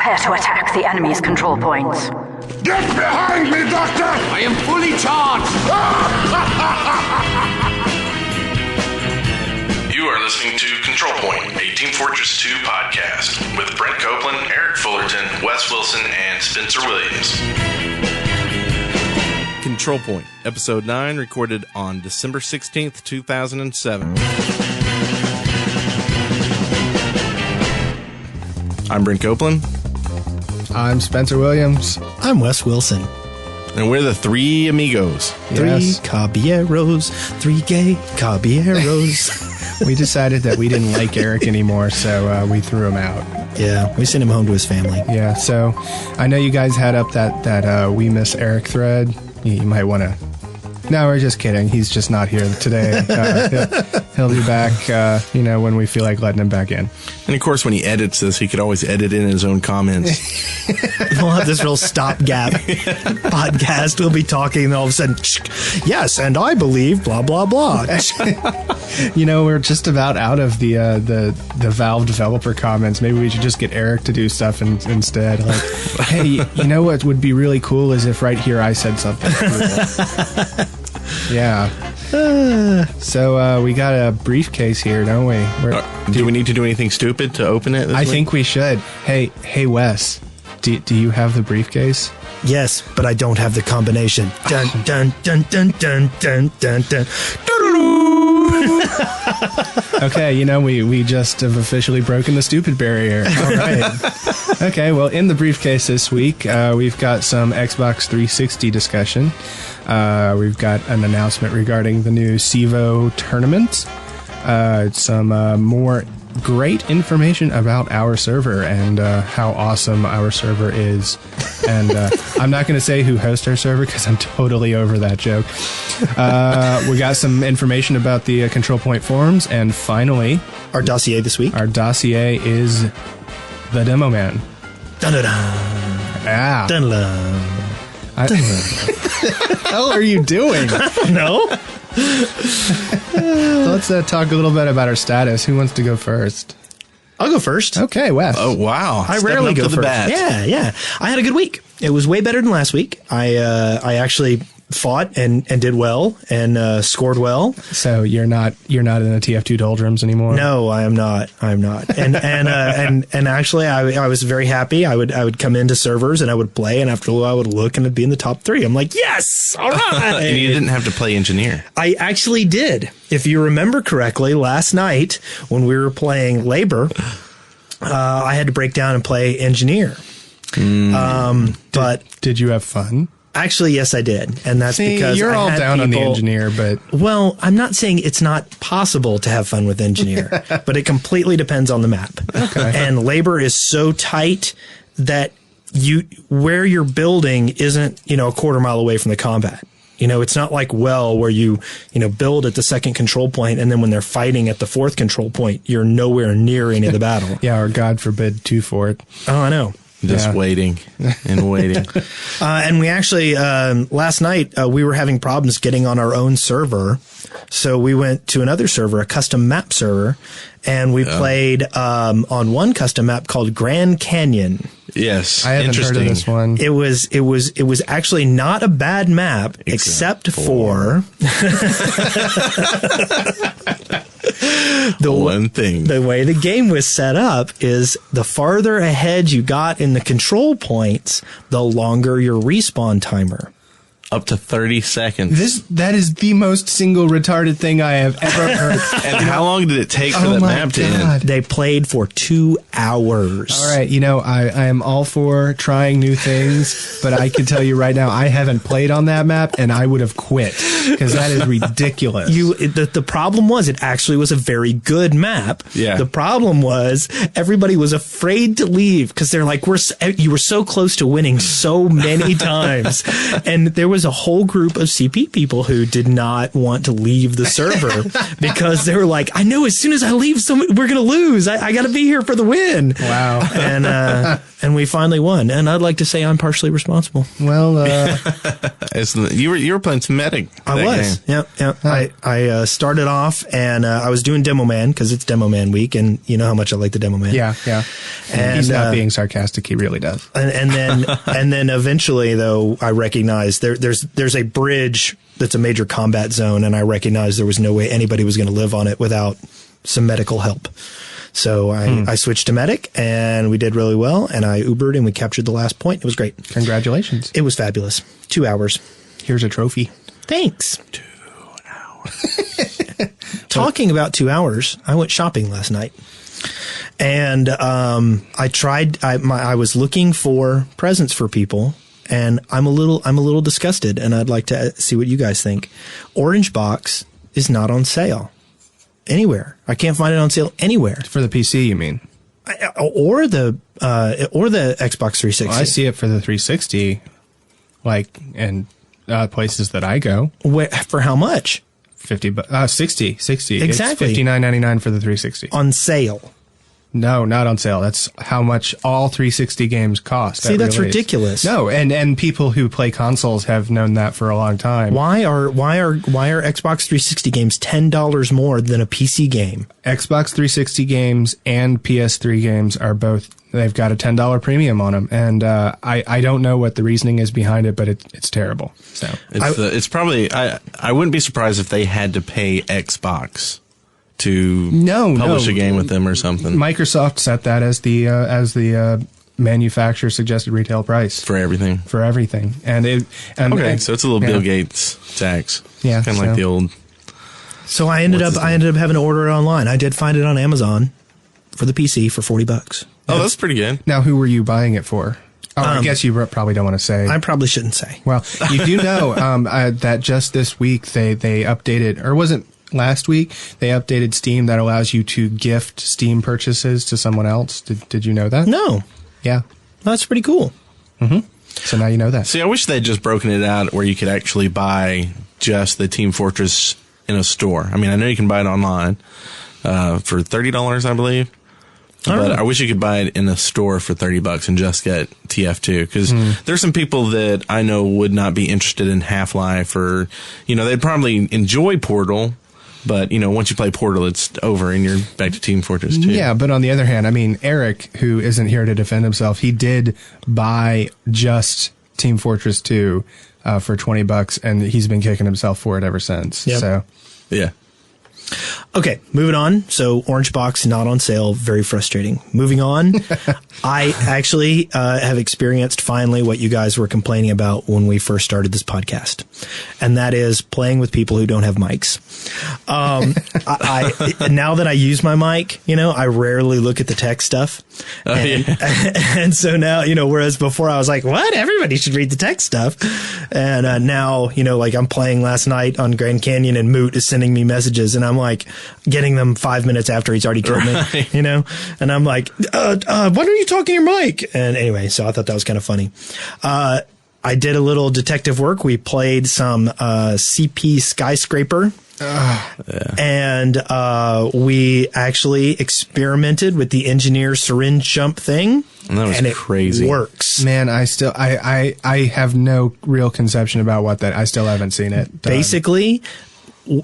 Prepare to attack the enemy's control points. Get behind me, Doctor! I am fully charged! You are listening to Control Point, a Team Fortress 2 podcast with Brent Copeland, Eric Fullerton, Wes Wilson, and Spencer Williams. Control Point, Episode 9, recorded on December 16th, 2007. I'm Brent Copeland. I'm Spencer Williams. I'm Wes Wilson. And we're the three amigos. Three caballeros, three gay caballeros. We decided that we didn't like Eric anymore, so we threw him out. Yeah, we sent him home to his family. Yeah, so I know you guys had up that We Miss Eric thread. You might want to... No, we're just kidding. He's just not here today. He'll be back, when we feel like letting him back in. And of course, when he edits this, he could always edit in his own comments. We'll have this real stopgap podcast. We'll be talking, and all of a sudden, yes, and I believe, blah, blah, blah. We're just about out of the Valve developer comments. Maybe we should just get Eric to do stuff instead. Like, hey, you know what would be really cool is if right here I said something cool. Yeah. So we got a briefcase here, don't we? Do we need to do anything stupid to open it? I think we should. Hey, Wes, do you have the briefcase? Yes, but I don't have the combination. Dun dun dun dun dun dun dun dun. Okay, we just have officially broken the stupid barrier. All right. Okay, well, in the briefcase this week, we've got some Xbox 360 discussion. We've got an announcement regarding the new CEVO tournament. Some more great information about our server and how awesome our server is. And I'm not going to say who hosts our server because I'm totally over that joke. We got some information about the Control Point forums. And finally, our dossier this week. Our dossier is the Demoman. Dun-dun-dun. Yeah. Dun-dun. What the hell are you doing? I don't know. So let's talk a little bit about our status. Who wants to go first? I'll go first. Okay, Wes. Oh, wow. I rarely go first. Yeah. I had a good week. It was way better than last week. I actually fought and did well and scored well. So you're not in the TF2 doldrums anymore? No, I am not. And actually I was very happy. I would come into servers and I would play, and after a while I would look and it'd be in the top 3. I'm like, yes, all right. And you didn't have to play engineer. I actually did. If you remember correctly, last night when we were playing Labor, I had to break down and play engineer. But did you have fun? Actually, yes, I did. And that's because you're all down on the engineer, but... Well, I'm not saying it's not possible to have fun with engineer, but it completely depends on the map. Okay. And Labor is so tight that where you're building isn't, a quarter mile away from the combat. It's not like where you build at the second control point, and then when they're fighting at the fourth control point, you're nowhere near any of the battle. Yeah, or God forbid, 2-4. Oh, I know. Just waiting and waiting. And we actually, last night, we were having problems getting on our own server. So we went to another server, a custom map server, and we played on one custom map called Grand Canyon. Yes. I haven't heard of this one. It was actually not a bad map, except for the way the game was set up is the farther ahead you got in the control points, the longer your respawn timer. Up to 30 seconds. That is the most single retarded thing I have ever heard. And how long did it take for that map to end? They played for 2 hours. All right, I am all for trying new things, but I can tell you right now, I haven't played on that map, and I would have quit because that is ridiculous. The problem was it actually was a very good map. Yeah. The problem was everybody was afraid to leave because they're like, you were so close to winning so many times, and there was was a whole group of CP people who did not want to leave the server because they were like, I know as soon as I leave, we're going to lose. I got to be here for the win. Wow. And we finally won. And I'd like to say I'm partially responsible. Well, you were playing some medic. I was. Game. Yep. I started off and I was doing Demoman because it's Demoman week, and you know how much I like the Demoman. yeah. And he's not being sarcastic. He really does. And then eventually, though, I recognized there's a bridge that's a major combat zone, and I recognized there was no way anybody was going to live on it without some medical help. So I switched to medic, and we did really well, and I Ubered, and we captured the last point. It was great. Congratulations. It was fabulous. 2 hours. Here's a trophy. Thanks. 2 hours. Talking about 2 hours, I went shopping last night. And I was looking for presents for people, and I'm a little disgusted, and I'd like to see what you guys think. Orange Box is not on sale anywhere. I can't find it on sale anywhere. For the PC, you mean? Or the Xbox 360. Well, I see it for the 360, like in places that I go. For how much? 60. Exactly. It's $59.99 for the 360. On sale. No, not on sale. That's how much all 360 games cost. See, that's ridiculous. No, and people who play consoles have known that for a long time. Why are Xbox 360 games $10 more than a PC game? Xbox 360 games and PS3 games are both, they've got a $10 premium on them, and I don't know what the reasoning is behind it, but it's terrible. So it's probably I wouldn't be surprised if they had to pay Xbox to publish a game with them or something. Microsoft set that as the manufacturer suggested retail price for everything. So it's a little Bill Gates tax. Yeah, kind of like the old. So I ended up having to order it online. I did find it on Amazon for the PC for $40. Oh, that's pretty good. Now, who were you buying it for? Oh, I guess you probably don't want to say. I probably shouldn't say. Well, you do know that just this week they updated, or was it last week, they updated Steam that allows you to gift Steam purchases to someone else. Did you know that? No. Yeah. That's pretty cool. Mm-hmm. So now you know that. See, I wish they'd just broken it out where you could actually buy just the Team Fortress in a store. I mean, I know you can buy it online for $30, I believe. But I wish you could buy it in a store for $30 and just get TF2, because there's some people that I know would not be interested in Half-Life, or, they'd probably enjoy Portal, but, once you play Portal, it's over and you're back to Team Fortress 2. Yeah, but on the other hand, I mean, Eric, who isn't here to defend himself, he did buy just Team Fortress 2 for $20, and he's been kicking himself for it ever since. Yep. So, yeah. Okay, moving on. So Orange Box not on sale. Very frustrating. Moving on. I actually have experienced finally what you guys were complaining about when we first started this podcast. And that is playing with people who don't have mics. I now that I use my mic, I rarely look at the tech stuff. And so now, whereas before I was like, what? Everybody should read the tech stuff. And now, like I'm playing last night on Grand Canyon and Moot is sending me messages and I'm like getting them 5 minutes after he's already killed me, and I'm like, what are you talking your mic? And anyway, so I thought that was kind of funny. I did a little detective work. We played some CP Skyscraper. And we actually experimented with the engineer syringe jump thing. And that was crazy. It works. Man, I have no real conception about what that. I still haven't seen it done. Basically,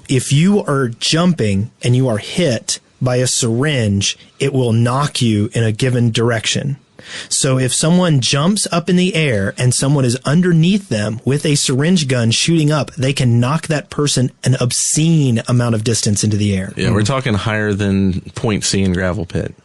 if you are jumping and you are hit by a syringe, it will knock you in a given direction. So if someone jumps up in the air and someone is underneath them with a syringe gun shooting up, they can knock that person an obscene amount of distance into the air. Yeah, we're talking higher than Point C in Gravel Pit.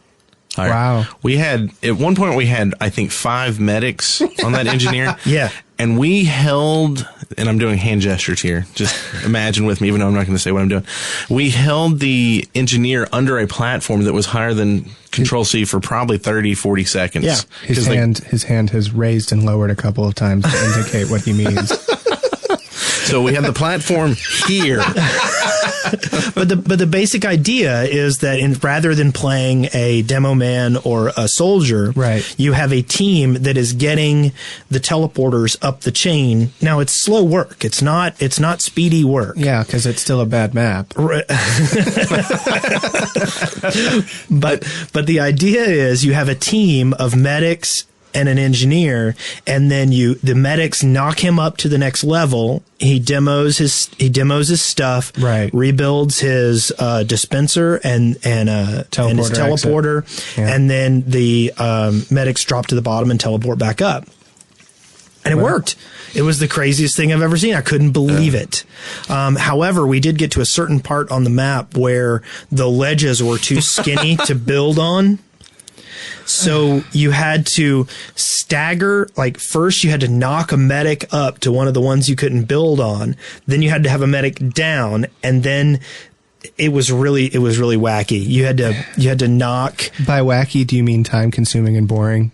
Higher. Wow. We had, at one point we had, I think, 5 medics on that engineer. Yeah. And we held, and I'm doing hand gestures here, just imagine with me, even though I'm not going to say what I'm doing. We held the engineer under a platform that was higher than Control C for probably 30, 40 seconds. Yeah. His hand has raised and lowered a couple of times to indicate what he means. So we had the platform here, but the basic idea is that rather than playing a demo man or a soldier, right, you have a team that is getting the teleporters up the chain. Now it's slow work. It's not speedy work. Yeah, because it's still a bad map. Right. but the idea is you have a team of medics and an engineer, and then the medics knock him up to the next level. He demos his stuff, right, rebuilds his dispenser and his teleporter, yeah, and then the medics drop to the bottom and teleport back up. And it worked. It was the craziest thing I've ever seen. I couldn't believe it. However, we did get to a certain part on the map where the ledges were too skinny to build on. So you had to stagger, like first you had to knock a medic up to one of the ones you couldn't build on. Then you had to have a medic down, and then it was really wacky. You had to knock. By wacky, do you mean time consuming and boring?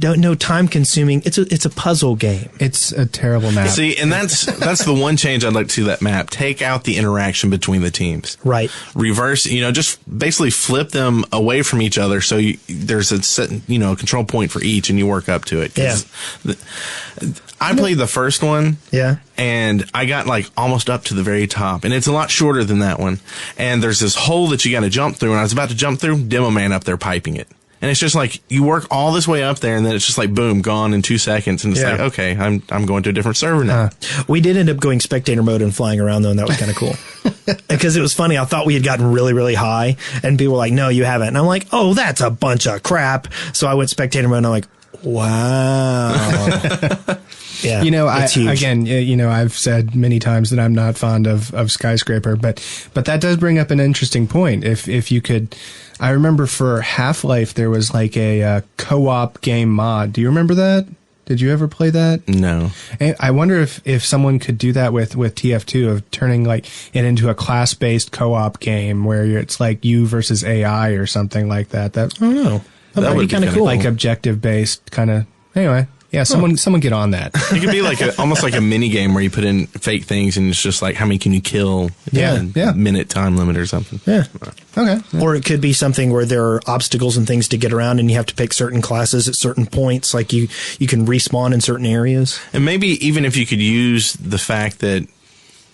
No, time consuming. It's a puzzle game. It's a terrible map. See, and that's the one change I'd like to see that map. Take out the interaction between the teams. Right. Reverse, just basically flip them away from each other so there's a set, control point for each and you work up to it. Yeah. I played the first one. Yeah. And I got like almost up to the very top, and it's a lot shorter than that one. And there's this hole that you got to jump through, and I was about to jump through, Demoman up there piping it. And it's just like you work all this way up there, and then it's just like boom, gone in 2 seconds, and it's like, okay, I'm going to a different server now. We did end up going spectator mode and flying around though, and that was kind of cool. Because it was funny. I thought we had gotten really, really high, and people were like, "No, you haven't." And I'm like, "Oh, that's a bunch of crap." So I went spectator mode, and I'm like, "Wow." Yeah, it's huge. I've said many times that I'm not fond of Skyscraper, but that does bring up an interesting point. If you could. I remember for Half-Life there was like a co-op game mod. Do you remember that? Did you ever play that? No. I wonder if someone could do that with TF2, of turning like it into a class-based co-op game where it's like you versus AI or something like that. I don't know. That would be kind of cool. Like objective-based kind of. Anyway. Yeah, someone get on that. It could be like almost like a mini game where you put in fake things and it's just like how many can you kill in a minute time limit or something. Yeah. Okay. Yeah. Or it could be something where there are obstacles and things to get around, and you have to pick certain classes at certain points. Like you can respawn in certain areas. And maybe even if you could use the fact that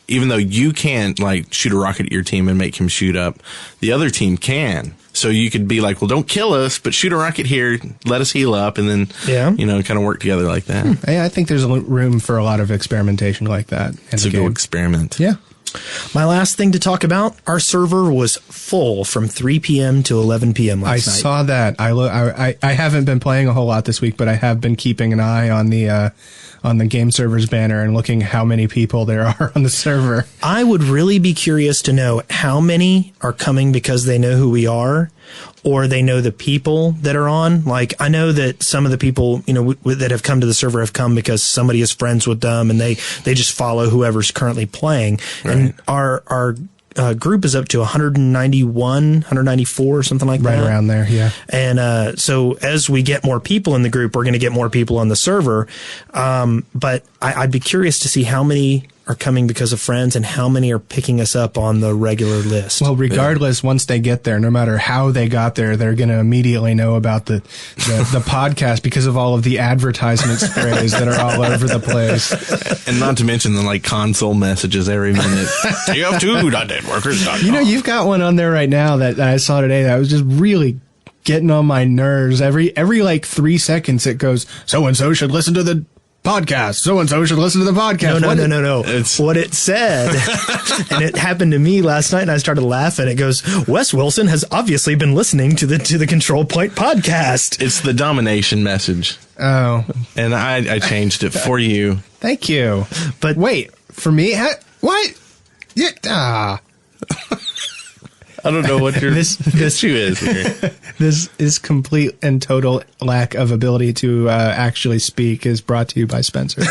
even though you can't like shoot a rocket at your team and make him shoot up, the other team can. So you could be like, well, don't kill us, but shoot a rocket here, let us heal up, and then, kind of work together like that. Yeah, I think there's room for a lot of experimentation like that. It's a good experiment. Yeah. My last thing to talk about, our server was full from 3 p.m. to 11 p.m. last night. I saw that. I haven't been playing a whole lot this week, but I have been keeping an eye on the game servers banner and looking how many people there are on the server. I would really be curious to know how many are coming because they know who we are, or they know the people that are on. Like, I know that some of the people, that have come to the server have come because somebody is friends with them and they just follow whoever's currently playing. Right. And our group is up to 191, 194, something like that. Right around there, yeah. And so as we get more people in the group, we're going to get more people on the server. But I'd be curious to see how many are coming because of friends and how many are picking us up on the regular list. Well, regardless, once they get there, no matter how they got there, they're going to immediately know about the podcast because of all of the advertisement sprays that are all over the place. And not to mention the console messages every minute. TF2.networkers.com. You've got one on there right now that I saw today that was just really getting on my nerves. Every 3 seconds it goes, so-and-so should listen to the podcast. So-and-so should listen to the podcast. No. What it said, and it happened to me last night, and I started laughing. It goes, Wes Wilson has obviously been listening to the Control Point podcast. It's the domination message. Oh. And I changed it for you. Thank you. But wait, for me? What? Yeah. I don't know what your issue is here. This is complete and total lack of ability to actually speak is brought to you by Spencer.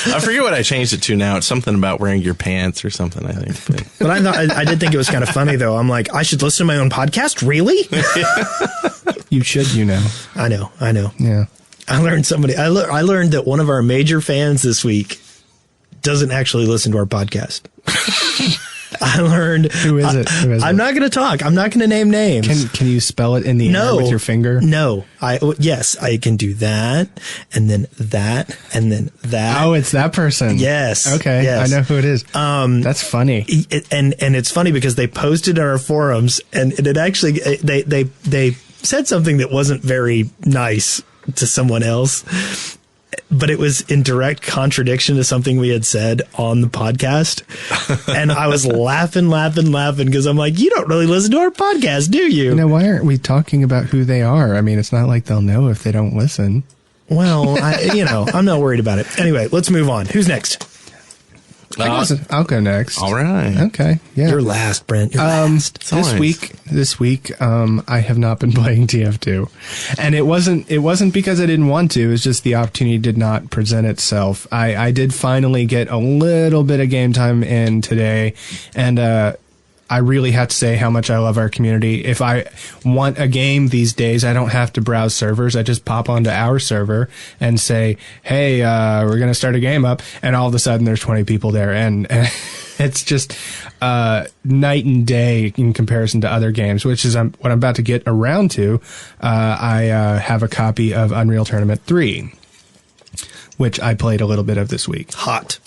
I forget what I changed it to now. It's something about wearing your pants or something, I think. But I did think it was kind of funny, though. I'm like, I should listen to my own podcast? Really? You should, I know. Yeah. I learned that one of our major fans this week doesn't actually listen to our podcast. I learned. Who is it? I'm not going to talk. I'm not going to name names. Can you spell it in the air with your finger? No. Yes, I can do that, and then that, and then that. Oh, it's that person. Yes. Okay. Yes. I know who it is. That's funny. And it's funny because they posted on our forums, and it actually they said something that wasn't very nice to someone else. But it was in direct contradiction to something we had said on the podcast. And I was laughing because I'm like, you don't really listen to our podcast, do you? Why aren't we talking about who they are? I mean, it's not like they'll know if they don't listen. Well, I'm not worried about it. Anyway, let's move on. Who's next? I'll go next. All right. Okay. Yeah. You're last, Brent. You're last. This week, I have not been playing TF2, and it wasn't because I didn't want to. It's just the opportunity did not present itself. I did finally get a little bit of game time in today, and I really have to say how much I love our community. If I want a game these days, I don't have to browse servers. I just pop onto our server and say, hey, we're going to start a game up. And all of a sudden there's 20 people there. And it's just night and day in comparison to other games, which is what I'm about to get around to. I have a copy of Unreal Tournament 3, which I played a little bit of this week. Hot.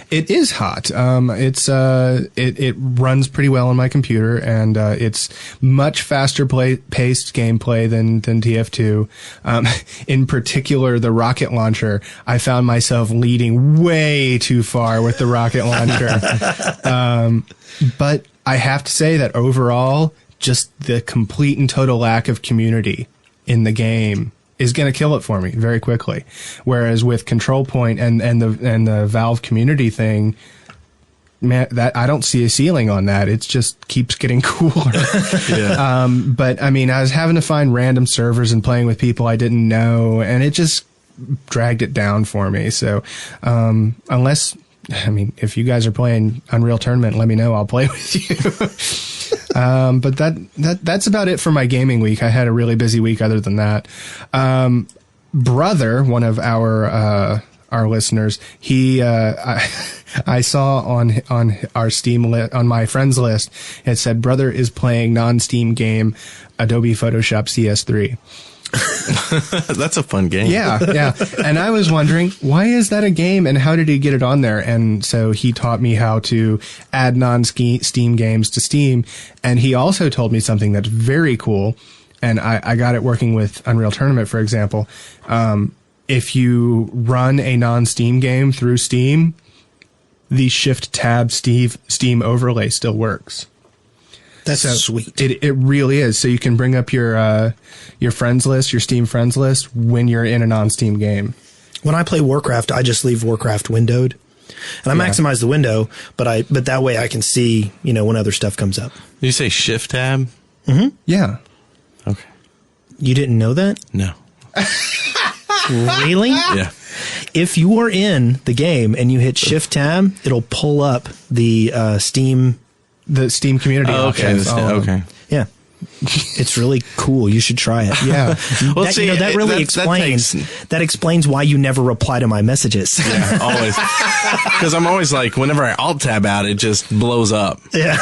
It is hot. It runs pretty well on my computer, and it's much faster paced gameplay than TF2. In particular, the rocket launcher. I found myself leading way too far with the rocket launcher. But I have to say that overall, just the complete and total lack of community in the game is going to kill it for me very quickly. Whereas with Control Point and the Valve community thing, man, that I don't see a ceiling on that. It just keeps getting cooler. Yeah. But I mean, I was having to find random servers and playing with people I didn't know, and it just dragged it down for me. So, if you guys are playing Unreal Tournament, let me know. I'll play with you. But that's about it for my gaming week. I had a really busy week other than that. Brother, one of our listeners, I saw on our Steam on my friends list, it said Brother is playing non-Steam game Adobe Photoshop CS3. That's a fun game. Yeah. And I was wondering, why is that a game and how did he get it on there? And so he taught me how to add non-Steam games to Steam. And he also told me something that's very cool. And I got it working with Unreal Tournament, for example. If you run a non-Steam game through Steam, the Shift-Tab Steam overlay still works. That's sweet. It really is. So you can bring up your friends list, your Steam friends list when you're in a non-Steam game. When I play Warcraft, I just leave Warcraft windowed, and I maximize the window, but that way I can see, when other stuff comes up. Did you say Shift Tab? Mm-hmm. Yeah. Okay. You didn't know that? No. Really? Yeah. If you are in the game and you hit Shift Tab, it'll pull up the Steam. The Steam community. Oh, okay. Okay. Yeah. It's really cool. You should try it. Yeah. Well, that really explains why you never reply to my messages. Yeah, always. Because I'm always like, whenever I alt tab out, it just blows up. Yeah.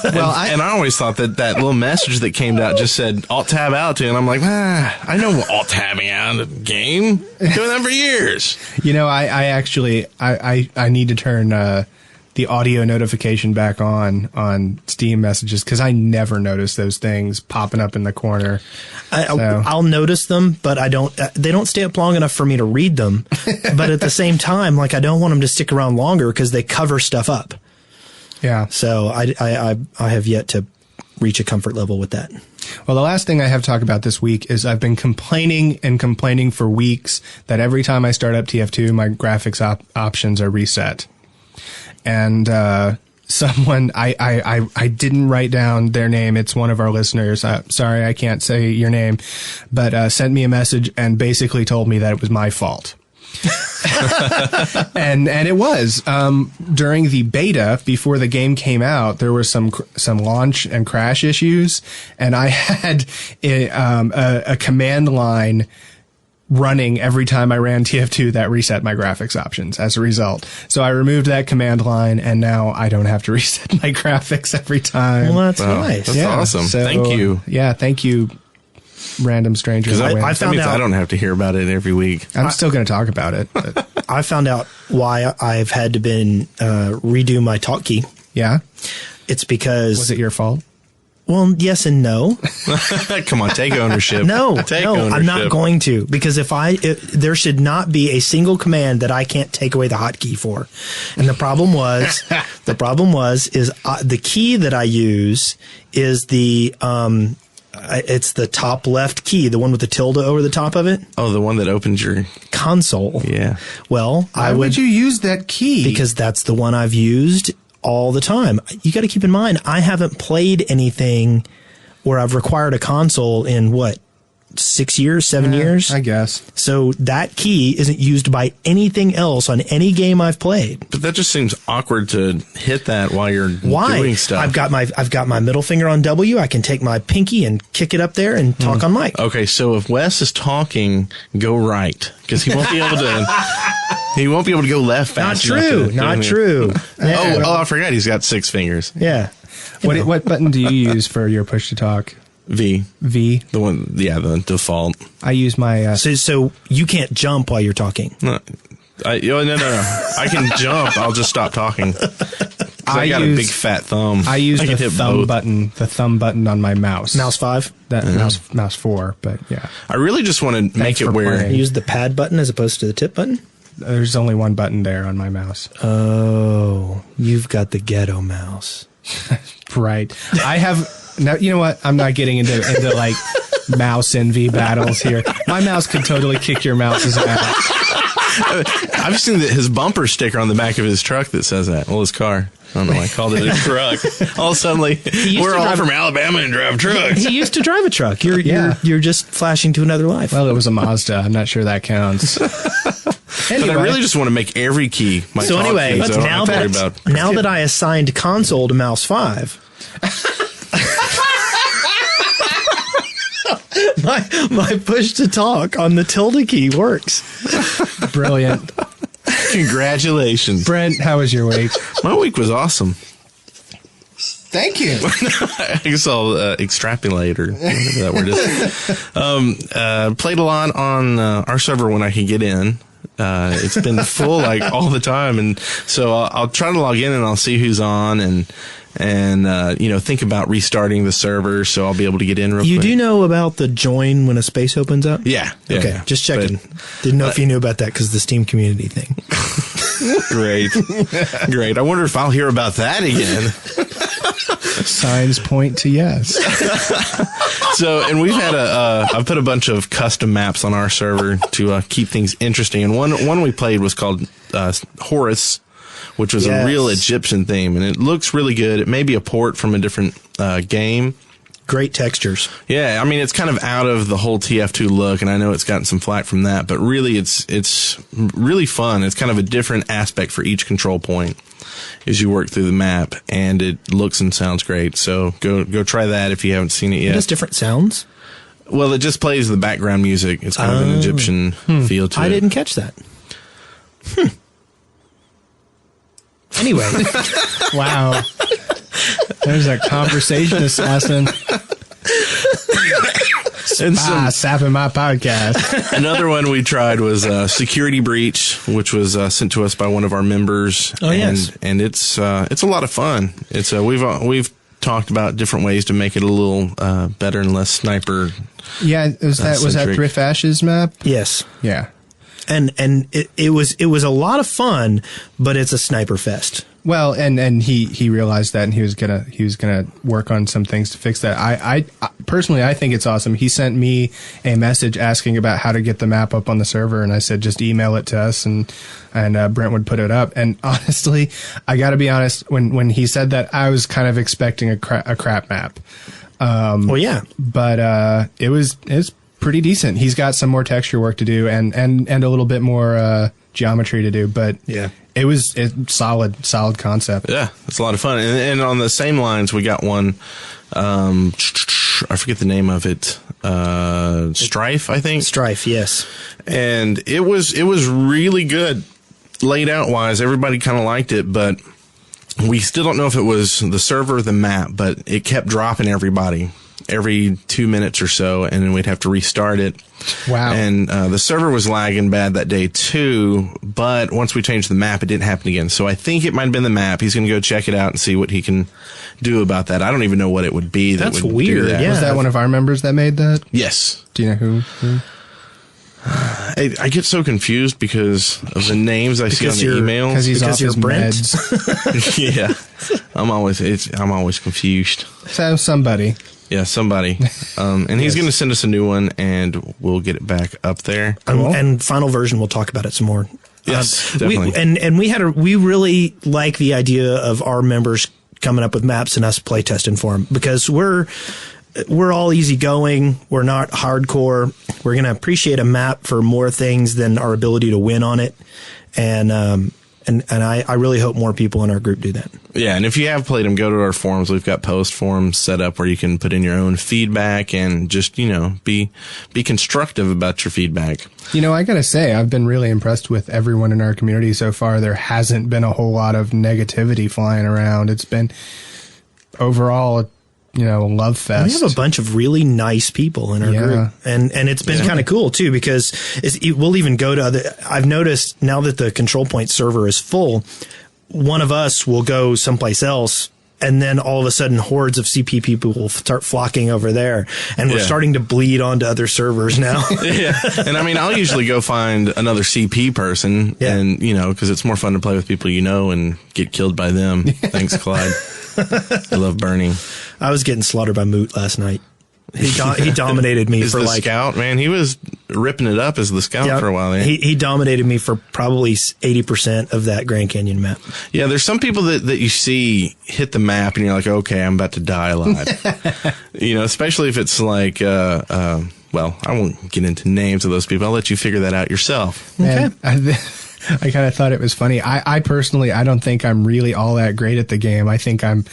Well, I always thought that little message that came out just said alt tab out to, and I'm like, I know alt tabbing out of the game. Doing that for years. I actually need to turn the audio notification back on Steam messages, because I never notice those things popping up in the corner. I'll notice them, but I don't. They don't stay up long enough for me to read them. But at the same time, I don't want them to stick around longer because they cover stuff up. Yeah. So I have yet to reach a comfort level with that. Well, the last thing I have to talk about this week is I've been complaining for weeks that every time I start up TF2, my graphics options are reset. And someone, I didn't write down their name. It's one of our listeners. Sorry, I can't say your name, but sent me a message and basically told me that it was my fault. and it was. During the beta, before the game came out, there were some launch and crash issues, and I had a command line running every time I ran TF2 that reset my graphics options as a result. So I removed that command line, and now I don't have to reset my graphics every time. Well, that's nice. That's awesome. So, thank you. Yeah, thank you, random strangers. I That found means out I don't have to hear about it every week. I'm still going to talk about it. But I found out why I've had to redo my talk key. yeah, It's because was it your fault? well, yes and no. Come on, take ownership. No, take no, ownership. I'm not going to, because there should not be a single command that I can't take away the hotkey for. And the problem was the key that I use is it's the top left key, the one with the tilde over the top of it. Oh, the one that opens your Console. yeah. Well, Why would you use that key? because that's the one I've used all the time. You got to keep in mind, I haven't played anything where I've required a console in 6 years, 7 years. I guess. So that key isn't used by anything else on any game I've played. But that just seems awkward to hit that while you're Why? doing stuff. I've got my middle finger on W. I can take my pinky and kick it up there and talk on mic. Okay, so if Wes is talking, go right, because he won't be able to. He won't be able to go left Not fast. enough true. to do Not anything. true. Oh, I forgot. He's got 6 fingers. Yeah. What button do you use for your push to talk? V. V. The one. Yeah, the default. I use my. So you can't jump while you're talking. No. No. I can jump. I'll just stop talking. I got a big fat thumb. I use can the hit thumb both. button. The thumb button on my mouse. Mouse 5. That mouse 4. But yeah, I really just want to make it for where. playing. You use the pad button as opposed to the tip button? there's only one button there on my mouse. Oh, you've got the ghetto mouse. Right. I have. Now, you know what? I'm not getting into like mouse envy battles here. My mouse could totally kick your mouse's ass. I've seen his bumper sticker on the back of his truck that says that. Well, his car. I don't know why I called it a truck. All suddenly, we're all from Alabama and drive trucks. He used to drive a truck. You're just flashing to another life. Well, it was a Mazda. I'm not sure that counts. But I really just want to make every key my So talk anyway, key, so I don't have to worry about. now that I assigned console to mouse 5, my push to talk on the tilde key works. Brilliant. Congratulations. Brent, how was your week? My week was awesome. Thank you. I guess I'll extrapolate or whatever that word is. Played a lot on our server when I could get in. It's been full like all the time, and so I'll try to log in and I'll see who's on and think about restarting the server so I'll be able to get in real quick. You do know about the join when a space opens up? Yeah. Okay, just checking. Didn't know if you knew about that because the Steam community thing. Great. I wonder if I'll hear about that again. Signs point to yes. So, and we've had I've put a bunch of custom maps on our server to keep things interesting. And one we played was called Horus, which was a real Egyptian theme. And it looks really good. It may be a port from a different game. Great textures. Yeah, I mean, it's kind of out of the whole TF2 look, and I know it's gotten some flack from that, but really it's really fun. It's kind of a different aspect for each control point as you work through the map, and it looks and sounds great. So go try that if you haven't seen it yet. It has different sounds? Well, it just plays the background music. It's kind of an Egyptian feel to it. I didn't catch that. Anyway. Wow. There's a conversationist lesson. And Sapping my podcast. another one we tried was Security Breach, which was sent to us by one of our members. Oh, yes. And it's a lot of fun. It's we've talked about different ways to make it a little better and less sniper. Yeah, was that centric. Thrift Ashes map? Yes. Yeah. And it was a lot of fun, but it's a sniper fest. Well, and he realized that, and he was gonna work on some things to fix that. I personally, I think it's awesome. He sent me a message asking about how to get the map up on the server, and I said just email it to us, and Brent would put it up. And honestly, I got to be honest, when he said that, I was kind of expecting a crap map. Well, yeah, but it's pretty decent. He's got some more texture work to do, and a little bit more geometry to do, but yeah. It's solid concept. Yeah, it's a lot of fun. And on the same lines, we got one. I forget the name of it. Strife, I think. Strife, yes. And it was really good. Laid out wise, everybody kind of liked it, but we still don't know if it was the server or the map, but it kept dropping everybody every 2 minutes or so, and then we'd have to restart it. Wow. And the server was lagging bad that day too, but once we changed the map, it didn't happen again. So I think it might have been the map. He's going to go check it out and see what he can do about that. I don't even know what it would be. That's would weird, do that. yeah. Was that one of our members that made that? Yes. Do you know who? I get so confused because of the names I see on the emails. Because he's off his Brent. meds. Yeah, I'm always confused. So somebody. Yeah, somebody. And he's going to send us a new one, and we'll get it back up there. And final version, we'll talk about it some more. Yes, definitely. We really like the idea of our members coming up with maps and us playtesting for them, because we're all easygoing. We're not hardcore. We're going to appreciate a map for more things than our ability to win on it. And I really hope more people in our group do that. Yeah, and if you have played them, go to our forums. We've got post forums set up where you can put in your own feedback and just, be constructive about your feedback. I got to say, I've been really impressed with everyone in our community so far. There hasn't been a whole lot of negativity flying around. It's been overall love fest. We have a bunch of really nice people in our group, and it's been kind of cool too, because we'll even go to I've noticed now that the control point server is full, one of us will go someplace else, and then all of a sudden hordes of CP people will start flocking over there, and we're starting to bleed onto other servers now. Yeah, and I'll usually go find another CP person, and because it's more fun to play with people and get killed by them. Thanks, Clyde. I love burning. I was getting slaughtered by Moot last night. He dominated me for the scout, man. He was ripping it up as the scout for a while. Man. He dominated me for probably 80% of that Grand Canyon map. Yeah, there's some people that you see hit the map and you're like, okay, I'm about to die alive. Especially if it's like, well, I won't get into names of those people. I'll let you figure that out yourself. Okay. I kind of thought it was funny. I personally, I don't think I'm really all that great at the game. I think I'm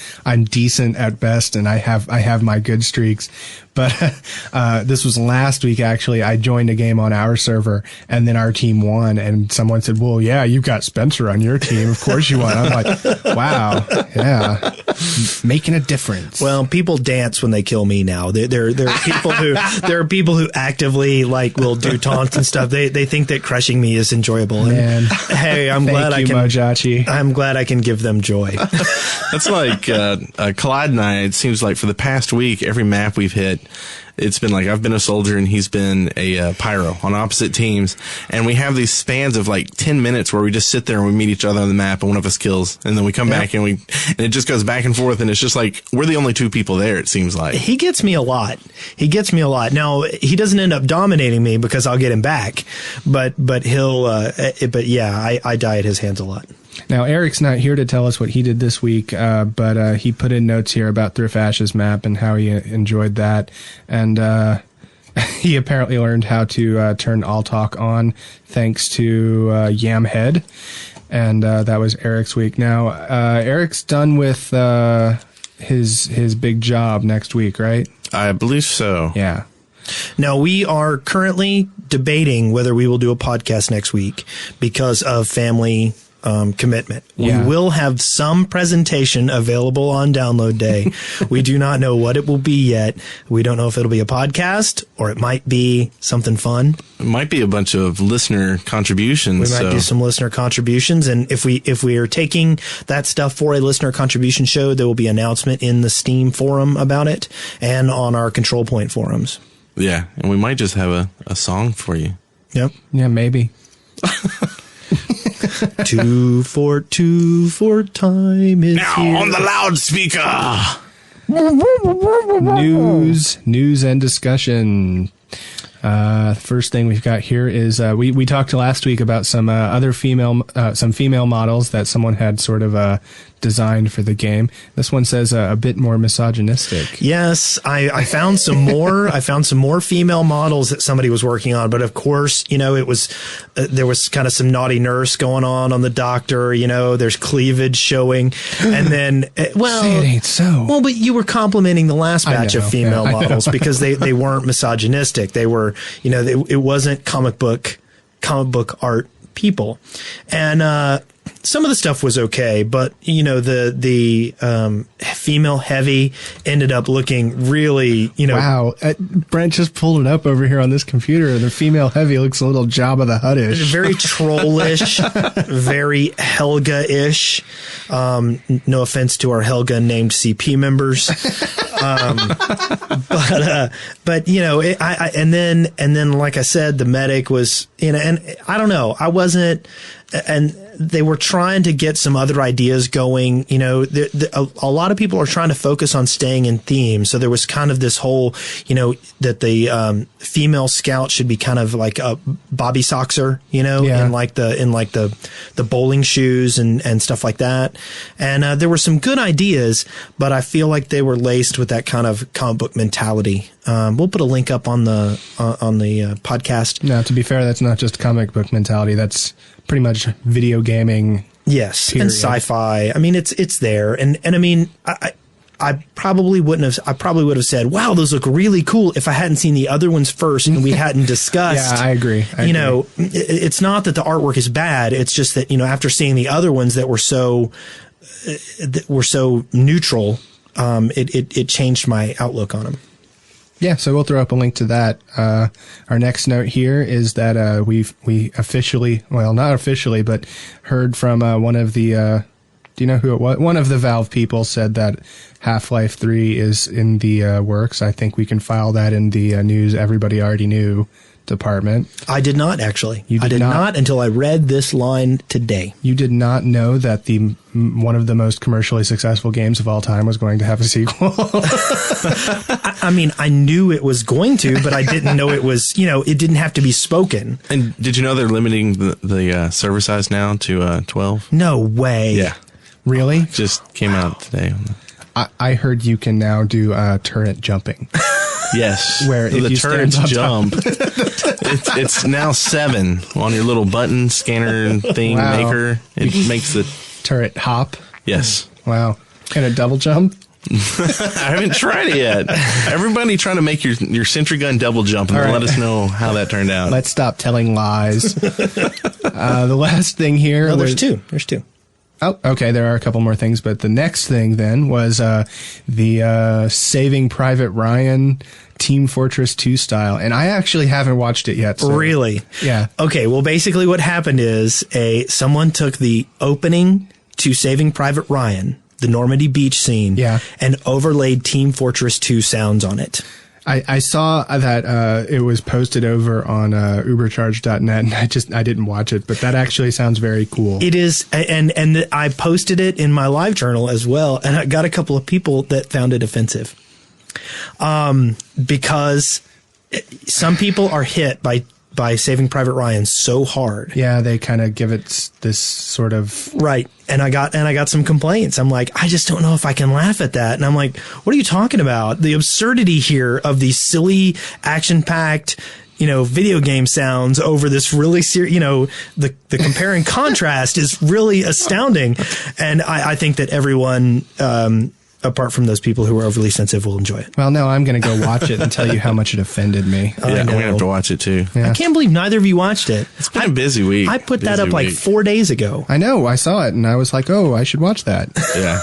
decent at best, and I have my good streaks. But this was last week, actually. I joined a game on our server, and then our team won, and someone said, well, yeah, you've got Spencer on your team. Of course you won. I'm like, wow, yeah, making a difference. Well, people dance when they kill me now. There are people who actively will do taunts and stuff. They think that crushing me is enjoyable. Man. Hey, I'm glad Mojachi. I'm glad I can give them joy. That's like Clyde and I. It seems like for the past week, every map we've hit, it's been like I've been a soldier and he's been a pyro on opposite teams, and we have these spans of 10 minutes where we just sit there and we meet each other on the map, and one of us kills, and then we come back and it just goes back and forth, and it's just like we're the only two people there. It seems like he gets me a lot. Now he doesn't end up dominating me because I'll get him back, but he'll. But yeah, I die at his hands a lot. Now, Eric's not here to tell us what he did this week, but he put in notes here about Thrift Ash's map and how he enjoyed that. And he apparently learned how to turn All Talk on thanks to Yamhead. And that was Eric's week. Now, Eric's done with his big job next week, right? I believe so. Yeah. Now, we are currently debating whether we will do a podcast next week because of family commitment. Yeah. We will have some presentation available on download day. We do not know what it will be yet. We don't know if it'll be a podcast or it might be something fun. It might be a bunch of listener contributions. We might do some listener contributions, and if we are taking that stuff for a listener contribution show, there will be an announcement in the Steam forum about it and on our Control Point forums. Yeah, and we might just have a song for you. Yep. Yeah, maybe. 2-4 time is now here. on the loudspeaker. News and discussion. First thing we've got here is we talked last week about some other female models that someone had sort of designed for the game. This one says a bit more misogynistic. Yes, I found some more. I found some more female models that somebody was working on, but of course, it was there was kind of some naughty nurse going on the doctor. There's cleavage showing, and then say it ain't so. Well, but you were complimenting the last batch of female models because they weren't misogynistic. They were, it wasn't comic book art people, and some of the stuff was okay, but the female heavy ended up looking really, Wow, Brent just pulled it up over here on this computer. The female heavy looks a little Jabba the Hutt-ish. Very trollish, very Helga-ish. No offense to our Helga named CP members. But and then like I said, the medic was, and I don't know, I wasn't, and they were trying to get some other ideas going. A lot of people are trying to focus on staying in theme. So there was kind of this whole, that the female scout should be kind of like a Bobby Soxer, in like the bowling shoes and stuff like that. And there were some good ideas, but I feel like they were laced with that kind of comic book mentality. We'll put a link up on the podcast. Now, to be fair, that's not just comic book mentality. That's pretty much video gaming. Yes, period. And sci-fi. I mean, it's there, and I mean, I probably would have said, "Wow, those look really cool," if I hadn't seen the other ones first and we hadn't discussed. Yeah, I agree. It's not that the artwork is bad. It's just that after seeing the other ones that were so neutral, it changed my outlook on them. Yeah, so we'll throw up a link to that. Our next note here is that we officially, well, not officially, but heard from one of the, do you know who it was? One of the Valve people said that Half-Life 3 is in the works. I think we can file that in the news everybody already knew department. I did not, actually. You did I did not? not until I read this line today. You did not know that one of the most commercially successful games of all time was going to have a sequel? I mean, I knew it was going to, but I didn't know it was, it didn't have to be spoken. And did you know they're limiting the server size now to 12? No way. Yeah. Really? Just came out today. I heard you can now do turret jumping. Yes. Where if the you turrets stand jump. It's now 7 on your little button scanner thing maker. It makes the turret hop. Yes. Wow. Can it double jump? I haven't tried it yet. Everybody trying to make your sentry gun double jump and let us know how that turned out. Let's stop telling lies. The last thing here. No, there's two. There's two. Oh, okay. There are a couple more things, but the next thing then was the Saving Private Ryan Team Fortress 2 style, and I actually haven't watched it yet. So. Really? Yeah. Okay. Well, basically, what happened is someone took the opening to Saving Private Ryan, the Normandy beach scene, and overlaid Team Fortress 2 sounds on it. I saw that it was posted over on ubercharge.net, and I didn't watch it, but that actually sounds very cool. It is, and I posted it in my live journal as well, and I got a couple of people that found it offensive, because some people are hit by Saving Private Ryan so hard. Yeah, they kind of give it this sort of right. And I got some complaints. I'm like, I just don't know if I can laugh at that. And I'm like, what are you talking about? The absurdity here of these silly, action-packed, video game sounds over this really serious, the compare and contrast is really astounding. And I think that everyone, apart from those people who are overly sensitive, will enjoy it. Well, no, I'm going to go watch it and tell you how much it offended me. Yeah, I'm going to have to watch it too. Yeah. I can't believe neither of you watched it. It's been a busy week. I put that up like 4 days ago. I know. I saw it and I was like, oh, I should watch that. Yeah.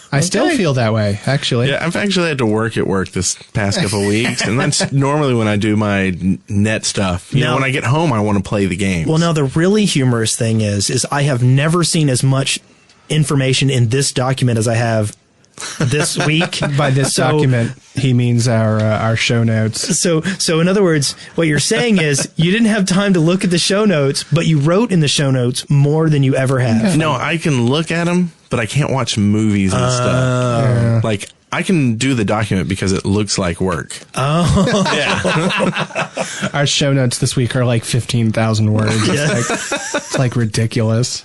I still feel that way, actually. Yeah, I've actually had to work at work this past couple of weeks, and that's normally when I do my net stuff. You know, when I get home, I want to play the game. Well, now the really humorous thing is I have never seen as much information in this document as I have this week. By this document, he means our show notes. So in other words, what you're saying is you didn't have time to look at the show notes, but you wrote in the show notes more than you ever have. No, I can look at them, but I can't watch movies and stuff. Yeah. Like, I can do the document because it looks like work. Oh, yeah. Our show notes this week are like 15,000 words. It's like ridiculous.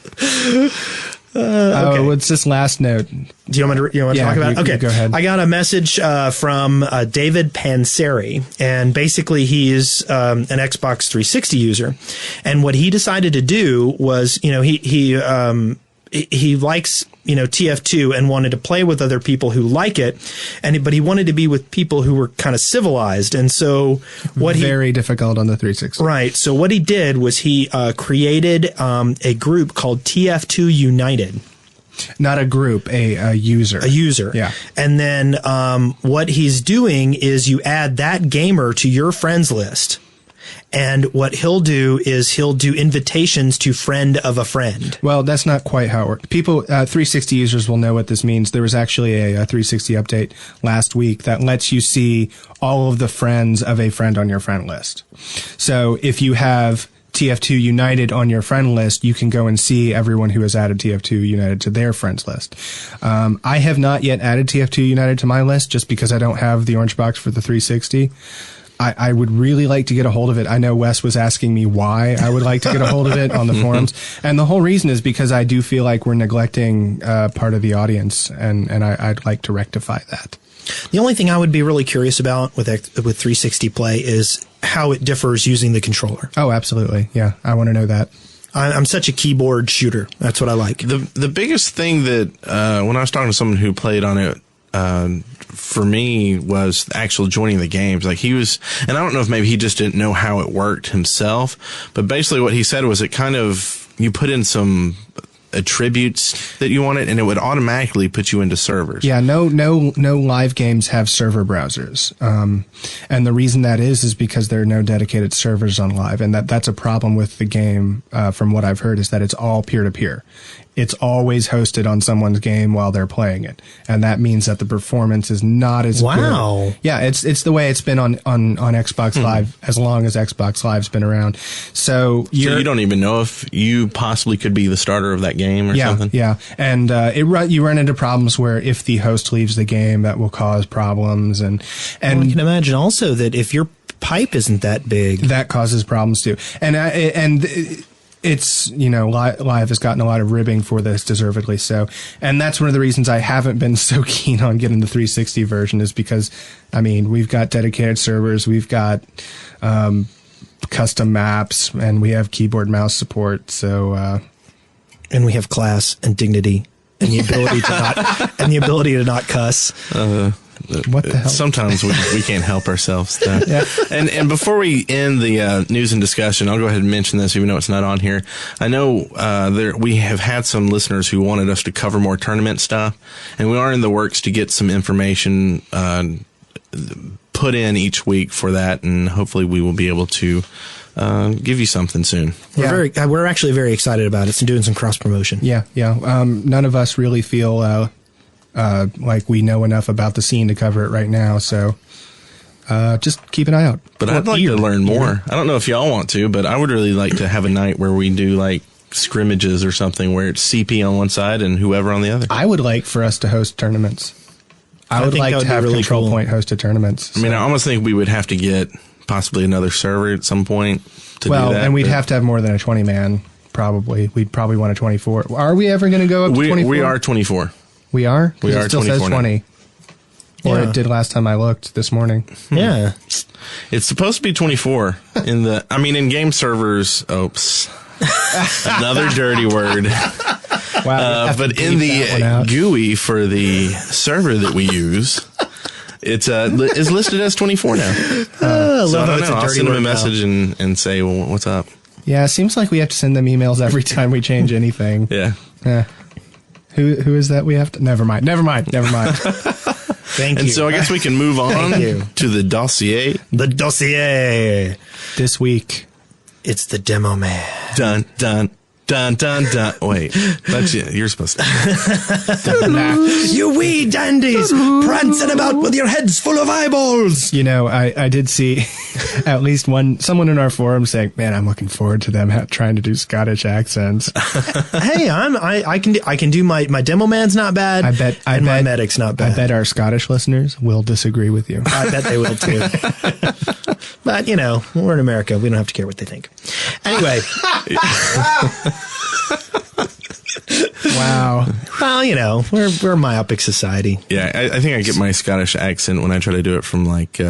okay. What's this last note? Do you want to talk about it? Okay. Go ahead. I got a message from David Panseri, and basically he is an Xbox 360 user. And what he decided to do was, he likes, TF2 and wanted to play with other people who like it, but he wanted to be with people who were kind of civilized. And so very difficult on the 360. Right. So what he did was he created a group called TF2 United. Not a group, a user. A user. Yeah. And then what he's doing is you add that gamer to your friends list. And what he'll do is he'll do invitations to friend of a friend. Well, that's not quite how it works. People, 360 users will know what this means. There was actually a 360 update last week that lets you see all of the friends of a friend on your friend list. So if you have TF2 United on your friend list, you can go and see everyone who has added TF2 United to their friends list. I have not yet added TF2 United to my list just because I don't have the orange box for the 360. I would really like to get a hold of it. I know Wes was asking me why I would like to get a hold of it on the forums. And the whole reason is because I do feel like we're neglecting part of the audience, and I'd like to rectify that. The only thing I would be really curious about with 360 Play is how it differs using the controller. Oh, absolutely. Yeah, I want to know that. I'm such a keyboard shooter. That's what I like. The biggest thing that when I was talking to someone who played on it, for me was actual joining the games. Like he was, and I don't know if maybe he just didn't know how it worked himself, but basically what he said was it kind of, you put in some attributes that you wanted and it would automatically put you into servers. Yeah, no live games have server browsers. And the reason that is because there are no dedicated servers on live. And that's a problem with the game, from what I've heard, is that it's all peer-to-peer. It's always hosted on someone's game while they're playing it. And that means that the performance is not as good. Yeah, it's the way it's been on Xbox Live as long as Xbox Live's been around. So you don't even know if you possibly could be the starter of that game or something? Yeah, and you run into problems where if the host leaves the game, that will cause problems. And I can imagine also that if your pipe isn't that big, that causes problems too. It's, Live has gotten a lot of ribbing for this, deservedly so. And that's one of the reasons I haven't been so keen on getting the 360 version is because, we've got dedicated servers, we've got custom maps, and we have keyboard mouse support. So, and we have class and dignity and the ability to not cuss. What the hell? Sometimes we can't help ourselves, though. Yeah. And before we end the news and discussion, I'll go ahead and mention this, even though it's not on here. I know we have had some listeners who wanted us to cover more tournament stuff, and we are in the works to get some information put in each week for that, and hopefully we will be able to give you something soon. We're actually very excited about it and doing some cross promotion. Yeah. None of us really feel like we know enough about the scene to cover it right now, so just keep an eye out. But I'd like to learn more. I don't know if y'all want to, but I would really like to have a night where we do like scrimmages or something where it's CP on one side and whoever on the other. I would like for us to host tournaments. I would like to have really Control Point hosted tournaments. So. I almost think we would have to get possibly another server at some point to do that. And we'd have to have more than a 20-man, probably. We'd probably want a 24. Are we ever going to go up to 24? We are 24. We are? We are. It still says 20. Or it did last time I looked this morning. Yeah. It's supposed to be 24 in game servers. Oops. Another dirty word. Wow. But in the GUI for the server that we use, it's is listed as 24 now. I so love I don't know. I'll send them a now. message and say, well, what's up? Yeah, it seems like we have to send them emails every time we change anything. Yeah. Who is that we have to? Never mind. Thank you. And so I guess we can move on to the dossier. The dossier. This week, it's the Demoman. Dun, dun, Dun, dun, dun. Wait, that's you. You're supposed to. You wee dandies, prancing about with your heads full of eyeballs. You know, I did see at least someone in our forum saying, "Man, I'm looking forward to them trying to do Scottish accents." Hey, I can do my Demoman's not bad. I bet my medic's not bad. I bet our Scottish listeners will disagree with you. I bet they will too. But you know, we're in America. We don't have to care what they think. Anyway. Wow. Well, you know, we're a myopic society. Yeah, I think I get my Scottish accent when I try to do it from like,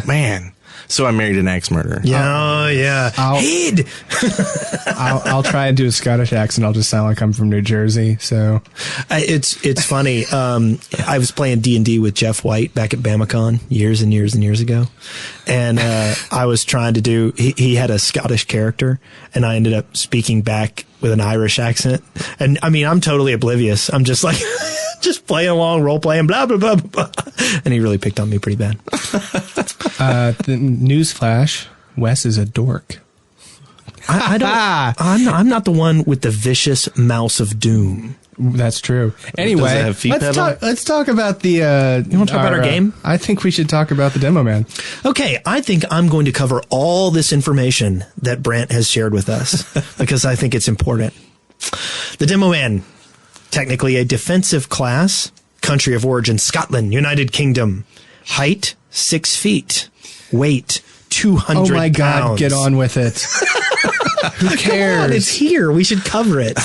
man. So I married an axe murderer. Yeah, yeah. I'll try and do a Scottish accent. I'll just sound like I'm from New Jersey. So it's funny. I was playing D&D with Jeff White back at BamaCon years and years and years ago, and I was trying to do. He had a Scottish character, and I ended up speaking back with an Irish accent. And I mean, I'm totally oblivious. I'm just like. Just playing along, role playing, blah blah blah blah, and he really picked on me pretty bad. The newsflash: Wes is a dork. I don't. I'm not the one with the vicious mouse of doom. That's true. Anyway, Does it have feet pedal? let's talk about the. You want to talk about our game? I think we should talk about the Demoman. Okay, I think I'm going to cover all this information that Brant has shared with us because I think it's important. The Demoman. Technically a defensive class, country of origin, Scotland, United Kingdom. Height, 6 feet. Weight, 200 pounds. Oh my God, get on with it. Who cares? Come on, it's here. We should cover it.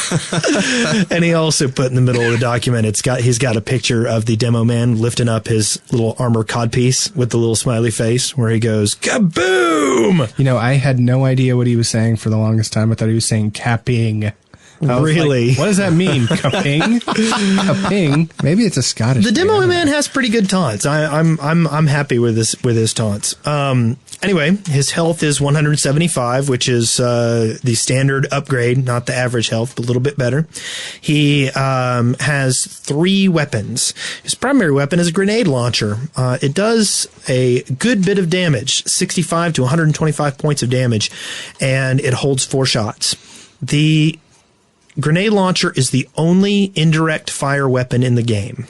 And he also put in the middle of the document, he's got a picture of the Demoman lifting up his little armor codpiece with the little smiley face where he goes, kaboom! You know, I had no idea what he was saying for the longest time. I thought he was saying capping. Really? Like, what does that mean? Kaping? Kaping? Maybe it's a Scottish. The Demoman has pretty good taunts. I'm happy with his taunts. Anyway, his health is 175, which is the standard upgrade, not the average health, but a little bit better. He has 3 weapons. His primary weapon is a grenade launcher. It does a good bit of damage, 65 to 125 points of damage, and it holds 4 shots. The grenade launcher is the only indirect fire weapon in the game.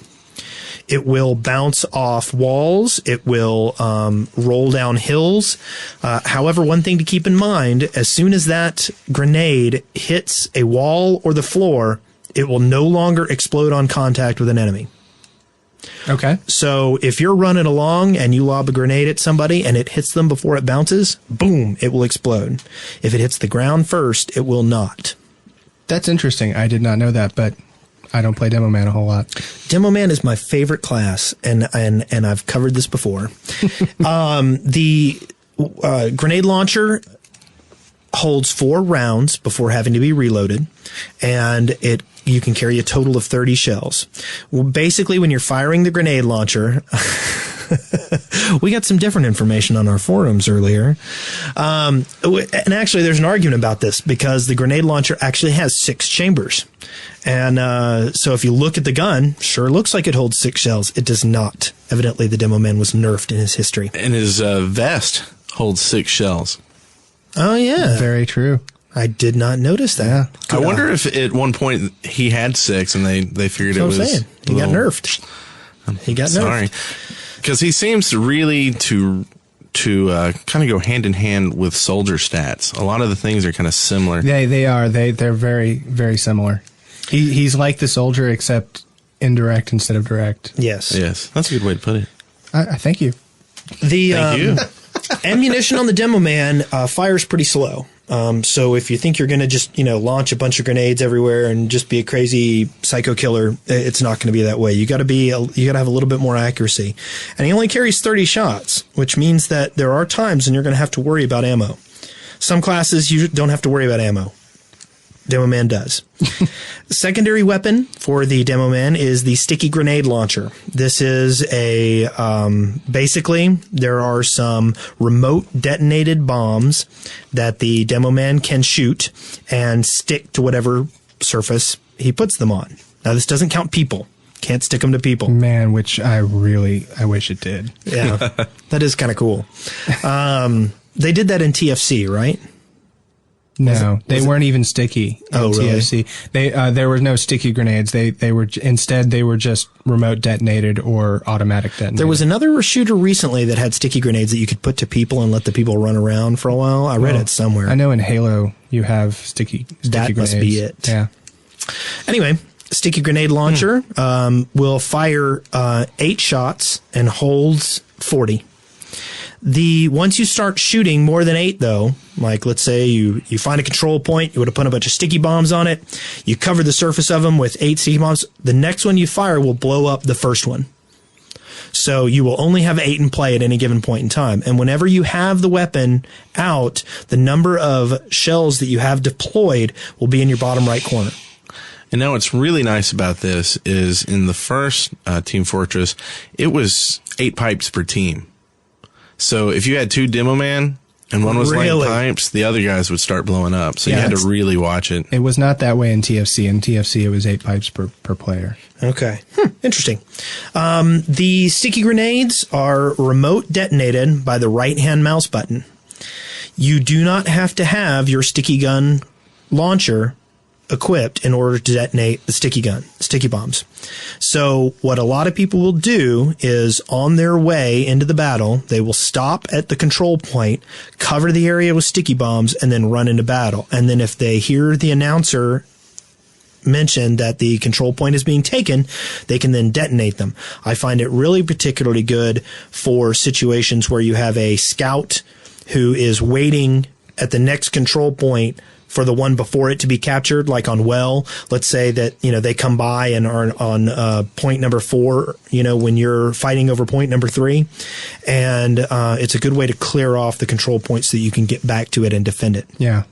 It will bounce off walls. It will roll down hills. However, one thing to keep in mind, as soon as that grenade hits a wall or the floor, it will no longer explode on contact with an enemy. Okay. So if you're running along and you lob a grenade at somebody and it hits them before it bounces, boom, it will explode. If it hits the ground first, it will not. That's interesting. I did not know that, but I don't play Demoman a whole lot. Demoman is my favorite class, and I've covered this before. The grenade launcher holds 4 rounds before having to be reloaded, and you can carry a total of 30 shells. Well, basically, when you're firing the grenade launcher, we got some different information on our forums earlier. And actually, there's an argument about this because the grenade launcher actually has 6 chambers. And so if you look at the gun, sure looks like it holds 6 shells. It does not. Evidently, the Demoman was nerfed in his history. And his vest holds 6 shells. Oh, yeah. Very true. I did not notice that. Yeah. I wonder if at one point he had 6 and they figured it was... That's what I'm saying. He got nerfed. He got nerfed. Sorry. Because he seems really to kind of go hand in hand with soldier stats. A lot of the things are kind of similar. They are. They're very, very similar. He's like the soldier, except indirect instead of direct. Yes. Yes. That's a good way to put it. I thank you. Thank you. Ammunition on the Demoman fires pretty slow. So if you think you're going to just, launch a bunch of grenades everywhere and just be a crazy psycho killer, it's not going to be that way. You got to have a little bit more accuracy. And he only carries 30 shots, which means that there are times when you're going to have to worry about ammo. Some classes you don't have to worry about ammo. Demoman does. Secondary weapon for the Demoman is the sticky grenade launcher. This is basically there are some remote detonated bombs that the Demoman can shoot and stick to whatever surface he puts them on. Now, this doesn't count people. Can't stick them to people. Man, which I wish it did. Yeah, that is kind of cool. They did that in TFC, right? No, they weren't even sticky in TFC. Really? There were no sticky grenades. They were just remote detonated or automatic detonated. There was another shooter recently that had sticky grenades that you could put to people and let the people run around for a while. I read it somewhere. I know in Halo you have sticky grenades. Must be it. Yeah. Anyway, sticky grenade launcher will fire 8 shots and holds 40. Once you start shooting more than 8, though, like let's say you find a control point, you would have put a bunch of sticky bombs on it, you cover the surface of them with 8 sticky bombs, the next one you fire will blow up the first one. So you will only have 8 in play at any given point in time. And whenever you have the weapon out, the number of shells that you have deployed will be in your bottom right corner. And now what's really nice about this is in the first Team Fortress, it was 8 pipes per team. So if you had 2 Demoman and one was laying pipes, the other guys would start blowing up. So you had to really watch it. It was not that way in TFC. In TFC, it was 8 pipes per player. Okay. Interesting. The sticky grenades are remote detonated by the right-hand mouse button. You do not have to have your sticky gun launcher equipped in order to detonate the sticky bombs. So what a lot of people will do is on their way into the battle, they will stop at the control point, cover the area with sticky bombs, and then run into battle. And then if they hear the announcer mention that the control point is being taken, they can then detonate them. I find it really particularly good for situations where you have a scout who is waiting at the next control point for the one before it to be captured, like on Well. Let's say that, they come by and are on point number 4, when you're fighting over point number 3. And it's a good way to clear off the control point so that you can get back to it and defend it. Yeah.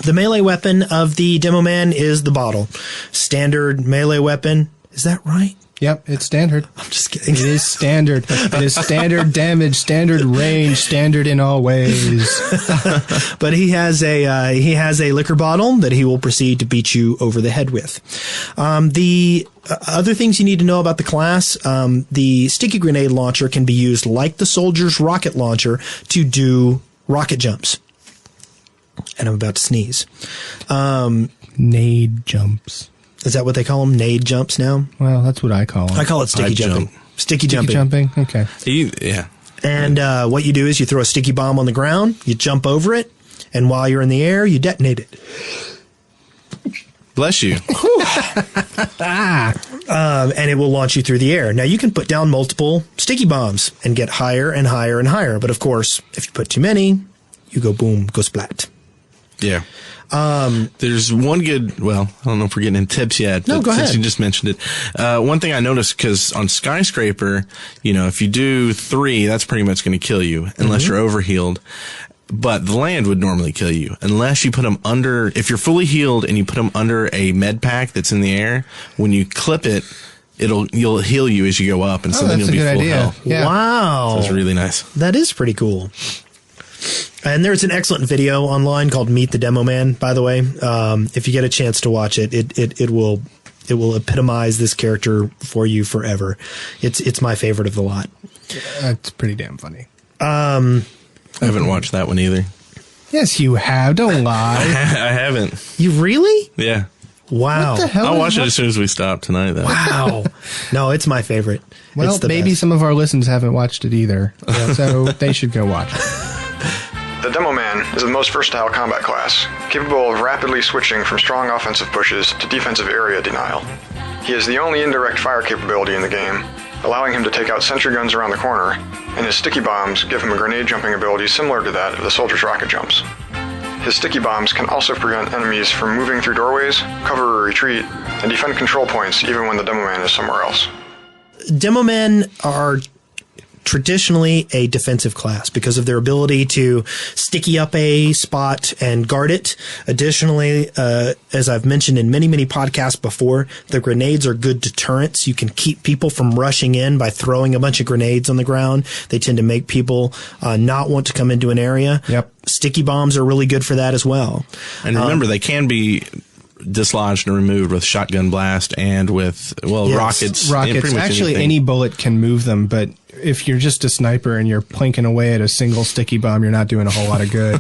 The melee weapon of the Demoman is the bottle. Standard melee weapon. Is that right? Yep, it's standard. I'm just kidding. It is standard. It is standard damage, standard range, standard in all ways. But he has a liquor bottle that he will proceed to beat you over the head with. The other things you need to know about the class, the sticky grenade launcher can be used like the soldier's rocket launcher to do rocket jumps. And I'm about to sneeze. Nade jumps. Is that what they call them? Nade jumps now? Well, that's what I call them. I call it sticky jumping. Sticky jumping? Okay. Yeah. And what you do is you throw a sticky bomb on the ground, you jump over it, and while you're in the air, you detonate it. Bless you. And it will launch you through the air. Now, you can put down multiple sticky bombs and get higher and higher and higher. But, of course, if you put too many, you go boom, go splat. Yeah. There's one good, I don't know if we're getting in tips yet. No, go ahead. Since you just mentioned it. One thing I noticed, because on Skyscraper, if you do 3, that's pretty much going to kill you unless you're overhealed. But the land would normally kill you unless you put them under, if you're fully healed and you put them under a med pack that's in the air, when you clip it, you'll heal you as you go up. And so then you'll be full health. Yeah. Wow. So it's really nice. That is pretty cool. And there's an excellent video online called Meet the Demoman, by the way. If you get a chance to watch it, it will epitomize this character for you forever. It's my favorite of the lot. It's pretty damn funny. I haven't watched that one either. Yes, you have. Don't lie. I haven't. You really? Yeah. Wow. What the hell? I'll watch it as soon as we stop tonight, though. Wow. No, it's my favorite. Well, it's the maybe best. some of our listeners haven't watched it either. So they should go watch it. The Demoman is the most versatile combat class, capable of rapidly switching from strong offensive pushes to defensive area denial. He is the only indirect fire capability in the game, allowing him to take out sentry guns around the corner, and his sticky bombs give him a grenade jumping ability similar to that of the soldier's rocket jumps. His sticky bombs can also prevent enemies from moving through doorways, cover or retreat, and defend control points even when the Demoman is somewhere else. Demomen are traditionally a defensive class because of their ability to sticky up a spot and guard it. Additionally, as I've mentioned in many, many podcasts before, the grenades are good deterrents. You can keep people from rushing in by throwing a bunch of grenades on the ground. They tend to make people not want to come into an area. Yep. Sticky bombs are really good for that as well. And remember, they can be dislodged and removed with shotgun blast and with, rockets. Rockets. Actually, any bullet can move them, but if you're just a sniper and you're plinking away at a single sticky bomb, you're not doing a whole lot of good.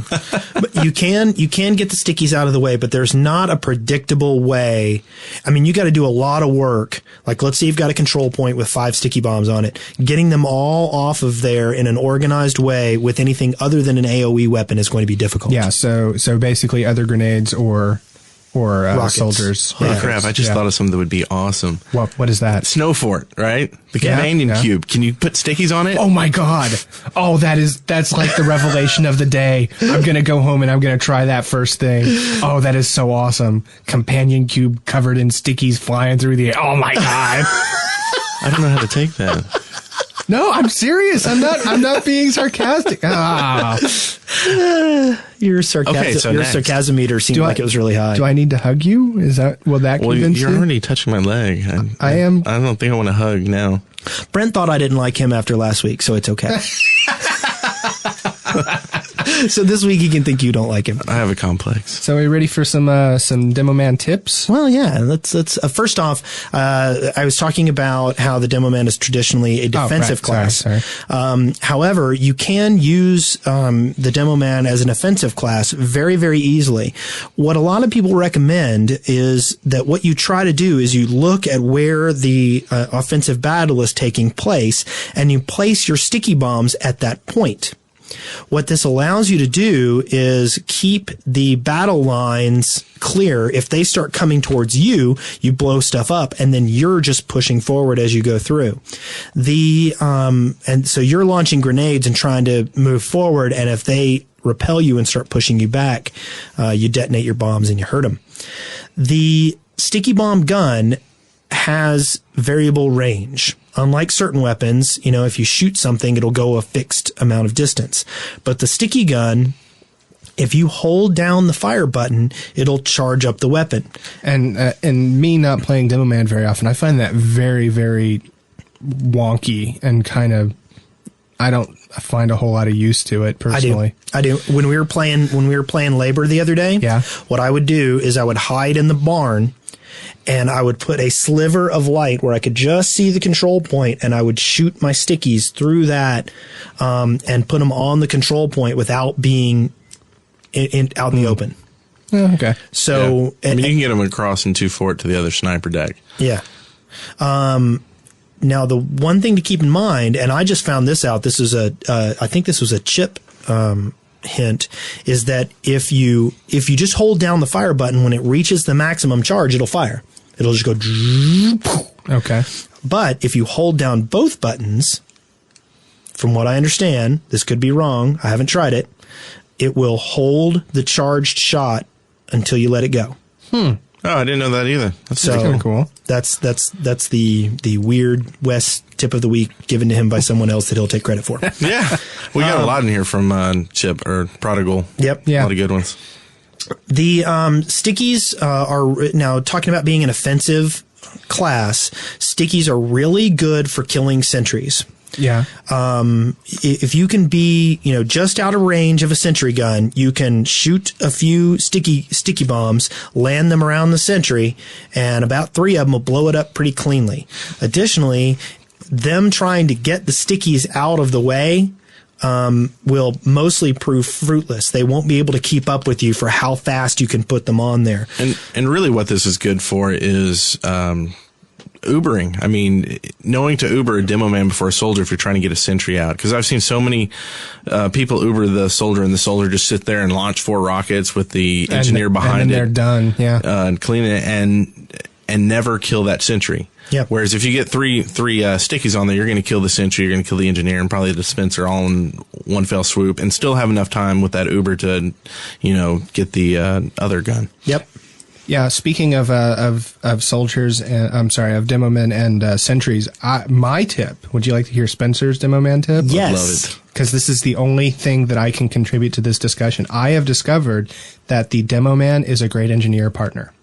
But you can get the stickies out of the way, but there's not a predictable way. I mean, you got to do a lot of work. Like, let's say you've got a control point with 5 sticky bombs on it. Getting them all off of there in an organized way with anything other than an AoE weapon is going to be difficult. Yeah. So basically other grenades or soldiers. Holy crap, I just thought of something that would be awesome. What is that? Snow Fort, right? The companion cube. Can you put stickies on it? Oh my god. Oh, that's like the revelation of the day. I'm going to go home and I'm going to try that first thing. Oh, that is so awesome. Companion cube covered in stickies flying through the air. Oh my god. I don't know how to take that. No, I'm serious. I'm not being sarcastic. Your sarcasm meter seemed like it was really high. Do I need to hug you? Will that convince you? You're already touching my leg. I am. I don't think I want to hug now. Brent thought I didn't like him after last week, so it's okay. So this week he can think you don't like him. I have a complex. So are you ready for some Demoman tips? Well, yeah. Let's first off, I was talking about how the Demoman is traditionally a defensive class. Sorry. However, you can use the Demoman as an offensive class very, very easily. What a lot of people recommend is that what you try to do is you look at where the offensive battle is taking place, and you place your sticky bombs at that point. What this allows you to do is keep the battle lines clear. If they start coming towards you, you blow stuff up, and then you're just pushing forward as you go through. And so you're launching grenades and trying to move forward, and if they repel you and start pushing you back, you detonate your bombs and you hurt them. The sticky bomb gun has variable range. Unlike certain weapons, if you shoot something, it'll go a fixed amount of distance. But the sticky gun, if you hold down the fire button, it'll charge up the weapon. And me not playing Demoman very often, I find that very, very wonky and kind of, I don't find a whole lot of use to it personally. I do. When we were playing Labor the other day, what I would do is I would hide in the barn, and I would put a sliver of light where I could just see the control point, and I would shoot my stickies through that and put them on the control point without being out in the open. Oh, okay. So you can get them across in 2 fort to the other sniper deck. Yeah. Now, the one thing to keep in mind, and I just found this out, I think this was a chip hint, is that if you just hold down the fire button, when it reaches the maximum charge, it'll fire. It'll just go. Okay. But if you hold down both buttons, from what I understand, this could be wrong, I haven't tried it, it will hold the charged shot until you let it go. Oh, I didn't know that either. That's kind of cool. That's the weird West tip of the week given to him by someone else that he'll take credit for. Yeah. We got a lot in here from Chip or Prodigal. Yep. Yeah. A lot of good ones. The stickies are now talking about being an offensive class. Stickies are really good for killing sentries. Yeah. If you can be, just out of range of a sentry gun, you can shoot a few sticky bombs, land them around the sentry, and about 3 of them will blow it up pretty cleanly. Additionally, them trying to get the stickies out of the way will mostly prove fruitless. They won't be able to keep up with you for how fast you can put them on there. And really what this is good for is Ubering. I mean, knowing to Uber a Demoman before a soldier if you're trying to get a sentry out. Because I've seen so many people Uber the soldier, and the soldier just sit there and launch 4 rockets with the engineer behind it. And they're done, yeah. And clean it and never kill that sentry. Yep. Whereas if you get three stickies on there, you're going to kill the sentry, you're going to kill the engineer, and probably the dispenser all in one fell swoop, and still have enough time with that Uber to, get the other gun. Yep. Yeah. Speaking of soldiers, of Demomen and sentries, my tip. Would you like to hear Spencer's Demoman tip? Yes. Love it. Because this is the only thing that I can contribute to this discussion. I have discovered that the Demoman is a great engineer partner.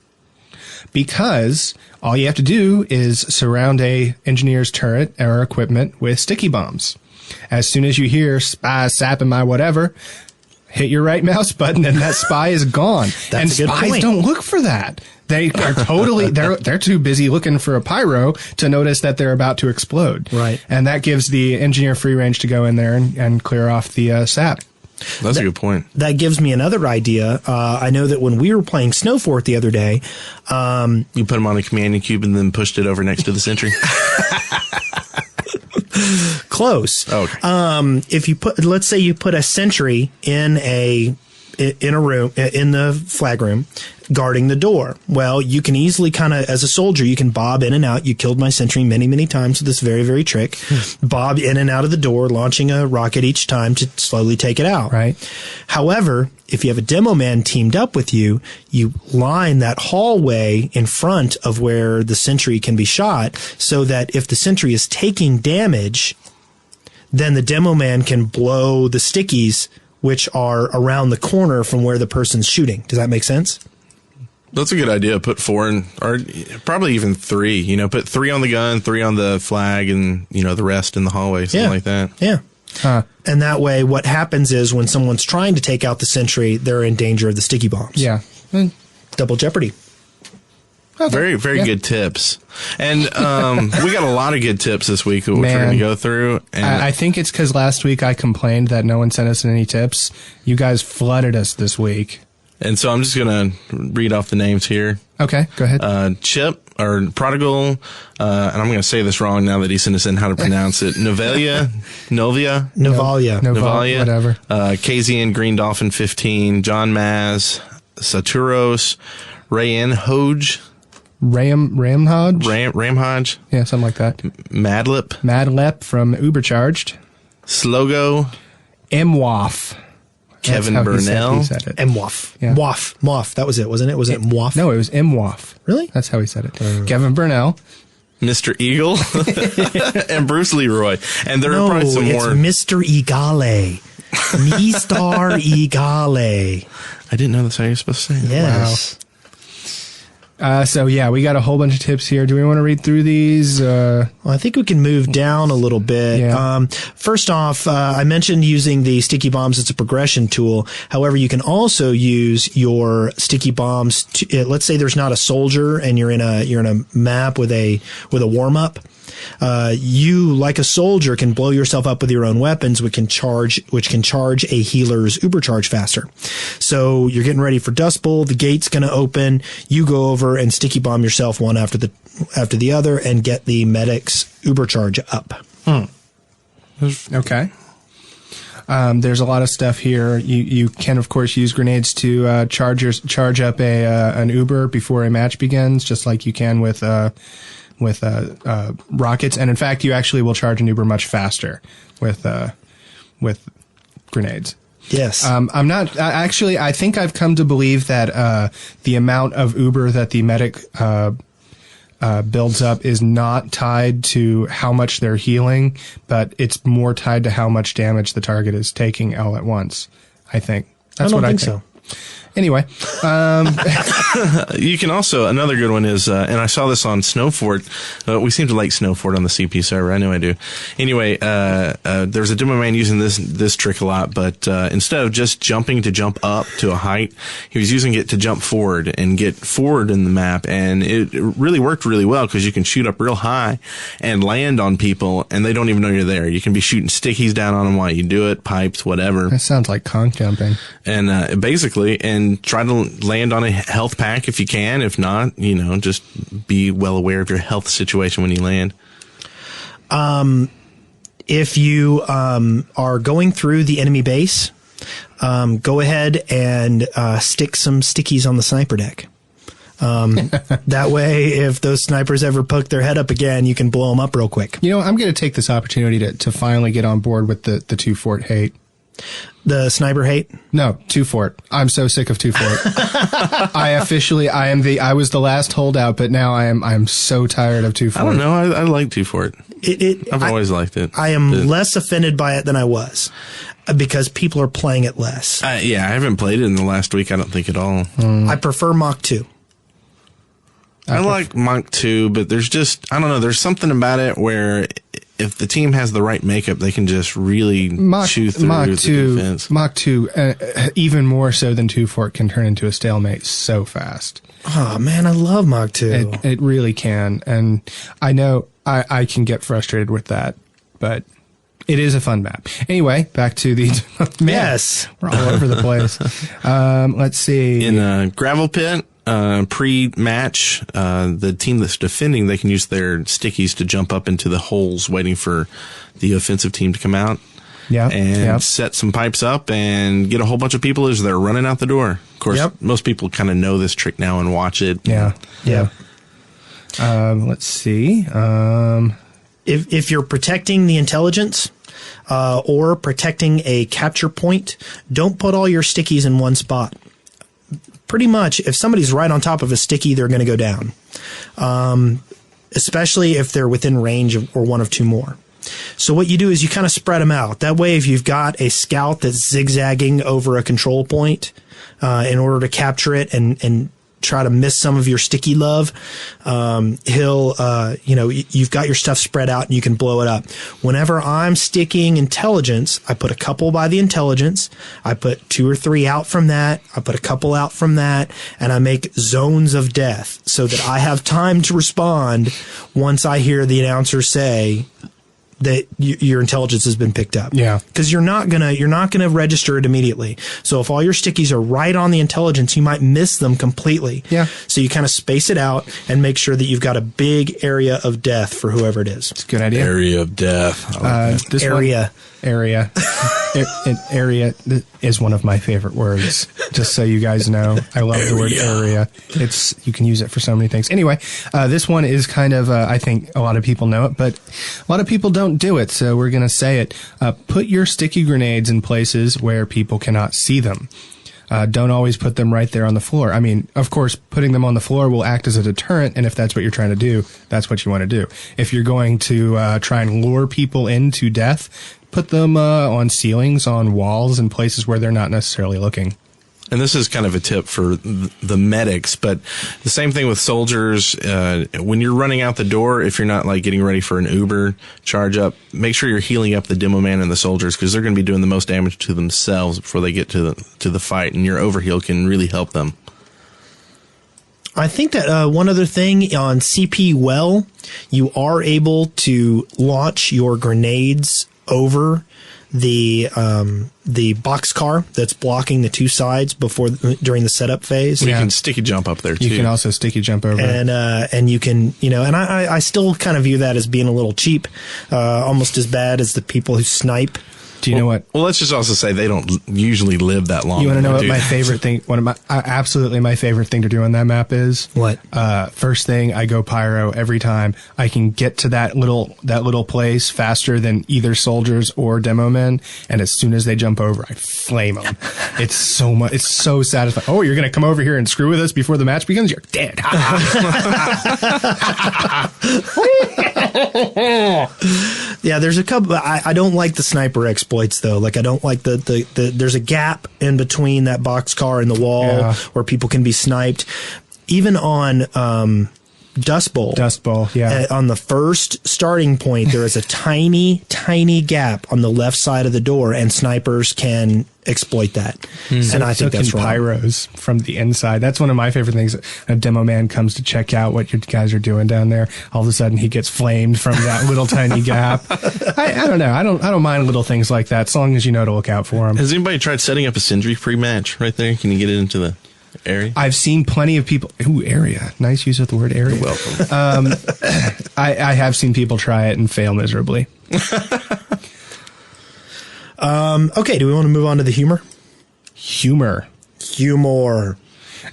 Because all you have to do is surround a engineer's turret or equipment with sticky bombs. As soon as you hear spy, sap, and my whatever, hit your right mouse button and that spy is gone. And a good spies point. don't look for that. They are totally, they're too busy looking for a pyro to notice that they're about to explode. Right. And that gives the engineer free range to go in there and clear off the sap. That's a good point. That gives me another idea. I know that when we were playing Snow Fort the other day, You put them on a companion cube and then pushed it over next to the sentry. close. Okay. If you put, let's say you put a sentry in a room, in the flag room, guarding the door. Well, you can easily kind of, as a soldier, you can bob in and out. You killed my sentry many, many times with this very, very trick. Bob in and out of the door, launching a rocket each time to slowly take it out. Right. However, if you have a demo man teamed up with you, you line that hallway in front of where the sentry can be shot so that if the sentry is taking damage, then the demo man can blow the stickies which are around the corner from where the person's shooting. Does that make sense? That's a good idea. Put 4 in, or probably even 3. You know, put 3 on the gun, 3 on the flag, and, you know, the rest in the hallway, something like that. Yeah. Huh. And that way, what happens is when someone's trying to take out the sentry, they're in danger of the sticky bombs. Yeah. Double jeopardy. Okay. Very, very good tips. And we got a lot of good tips this week that we're Man. going to go through. And I think it's because last week I complained that no one sent us any tips. You guys flooded us this week. And so I'm just going to read off the names here. Okay, go ahead. Chip, or Prodigal, and I'm going to say this wrong now that he sent us in how to pronounce it. Novia, Navalia. Navalia, whatever. KZ and Green Dolphin 15, John Maz, Saturos, Rayan Hodge, Ramhodge? Ramhodge, Yeah, something like that. Madlip, Madlep from Ubercharged. Slogo, Mwaf. Kevin That's how Burnell. He said it. Mwaf. Yeah. Mwaf. That was it, wasn't it? Was it Mwaf? No, it was Mwaf. Really? That's how he said it. Kevin Burnell. Mr. Eagle, and Bruce Leroy. And there are probably some it's more. Mr. Igale. Mr. Igale. I didn't know that's how you're supposed to say it. Yes. So, yeah, we got a whole bunch of tips here. Do we want to read through these? Well, I think we can move down a little bit. Yeah. First off, I mentioned using the sticky bombs as a progression tool. However, you can also use your sticky bombs to, let's say there's not a soldier and you're in a map with a warm up. You, like a soldier, can blow yourself up with your own weapons, which can charge a healer's uber charge faster. So you're getting ready for Dust Bowl. The gate's going to open. You go over and sticky bomb yourself one after the other and get the medic's uber charge up. Okay. There's a lot of stuff here. You can, of course, use grenades to charge up an Uber before a match begins, just like you can with rockets. And in fact, you actually will charge an Uber much faster with grenades. Yes. I think I've come to believe that the amount of Uber that the medic builds up is not tied to how much they're healing, but it's more tied to how much damage the target is taking all at once. I think that's what I think. So. Anyway, You can also, another good one is, and I saw this on Snow Fort. We seem to like Snow Fort on the CP server. I know I do. Anyway, there's a demo man using this trick a lot, but instead of just jumping to jump up to a height, he was using it to jump forward and get forward in the map. And it really worked really well because you can shoot up real high and land on people, and they don't even know you're there. You can be shooting stickies down on them while you do it, pipes, whatever. that sounds like conch jumping. And basically, and try to land on a health pack if you can. If not, just be well aware of your health situation when you land. If you are going through the enemy base, go ahead and stick some stickies on the sniper deck. That way, if those snipers ever poke their head up again, you can blow them up real quick. I'm going to take this opportunity to finally get on board with the 2-Fort hate. The sniper hate? No, 2-Fort. I'm so sick of 2-Fort. I was the last holdout, but now I'm so tired of 2-Fort. I don't know. I like 2-Fort. I've always liked it. I am less offended by it than I was because people are playing it less. I haven't played it in the last week, I don't think at all. I prefer Mach 2. I like Mach 2, but there's just, I don't know, there's something about it where if the team has the right makeup, they can just really chew through the defense. Mach 2, even more so than 2 Fort, can turn into a stalemate so fast. Oh, man, I love Mach 2. It really can. And I know I can get frustrated with that, but it is a fun map. Anyway, back to the... Yes. We're all over the place. Let's see. In a gravel pit, pre-match, the team that's defending, they can use their stickies to jump up into the holes waiting for the offensive team to come out. Yeah. And set some pipes up and get a whole bunch of people as they're running out the door. Of course, most people kind of know this trick now and watch it. Yeah. Let's see. If you're protecting the intelligence or protecting a capture point, don't put all your stickies in one spot. Pretty much, if somebody's right on top of a sticky, they're going to go down, especially if they're within range or one of two more. So what you do is you kind of spread them out. That way, if you've got a scout that's zigzagging over a control point in order to capture it and try to miss some of your sticky love, he'll, you've got your stuff spread out and you can blow it up. Whenever I'm sticking intelligence, I put a couple by the intelligence. I put 2 or 3 out from that. I put a couple out from that, and I make zones of death so that I have time to respond once I hear the announcer say that your intelligence has been picked up. Yeah. Because you're not gonna register it immediately. So if all your stickies are right on the intelligence, you might miss them completely. Yeah. So you kind of space it out and make sure that you've got a big area of death for whoever it is. It's a good idea. Area of death. This area. Area. Area is one of my favorite words. Just so you guys know, I love the word area. You can use it for so many things. Anyway, this one is kind of, I think a lot of people know it, but a lot of people don't do it. So we're going to say it. Put your sticky grenades in places where people cannot see them. Don't always put them right there on the floor. I mean, of course, putting them on the floor will act as a deterrent, and if that's what you're trying to do, that's what you want to do. If you're going to try and lure people into death, put them on ceilings, on walls, and places where they're not necessarily looking. And this is kind of a tip for the medics, but the same thing with soldiers. When you're running out the door, if you're not like getting ready for an Uber charge up, make sure you're healing up the Demoman and the soldiers, because they're going to be doing the most damage to themselves before they get to the fight, and your overheal can really help them. I think that one other thing on CP Well, you are able to launch your grenades over the boxcar that's blocking the two sides during the setup phase. You can sticky jump up there too. You can also sticky jump over, and you can, and I still kind of view that as being a little cheap, almost as bad as the people who snipe. Do you know what? Well, let's just also say they don't usually live that long. You want to know what my favorite thing? Absolutely my favorite thing to do on that map is what? First thing, I go pyro every time. I can get to that little place faster than either soldiers or demo men, and as soon as they jump over, I flame them. It's so satisfying. Oh, you're gonna come over here and screw with us before the match begins? You're dead. Yeah, there's a couple. I don't like the sniper exploits though. Like I don't like the there's a gap in between that boxcar and the wall where people can be sniped. Even on Dust Bowl, yeah. On the first starting point, there is a tiny gap on the left side of the door, and snipers can exploit that. And I think that's wrong. Pyros from the inside. That's one of my favorite things. A demo man comes to check out what you guys are doing down there. All of a sudden, he gets flamed from that little tiny gap. I don't know. I don't mind little things like that, as long as you know to look out for them. Has anybody tried setting up a Sindri pre-match right there? Can you get it into the area? I've seen plenty of people. Ooh, area. Nice use of the word area. You're welcome. I have seen people try it and fail miserably. Okay, do we want to move on to the humor? Humor.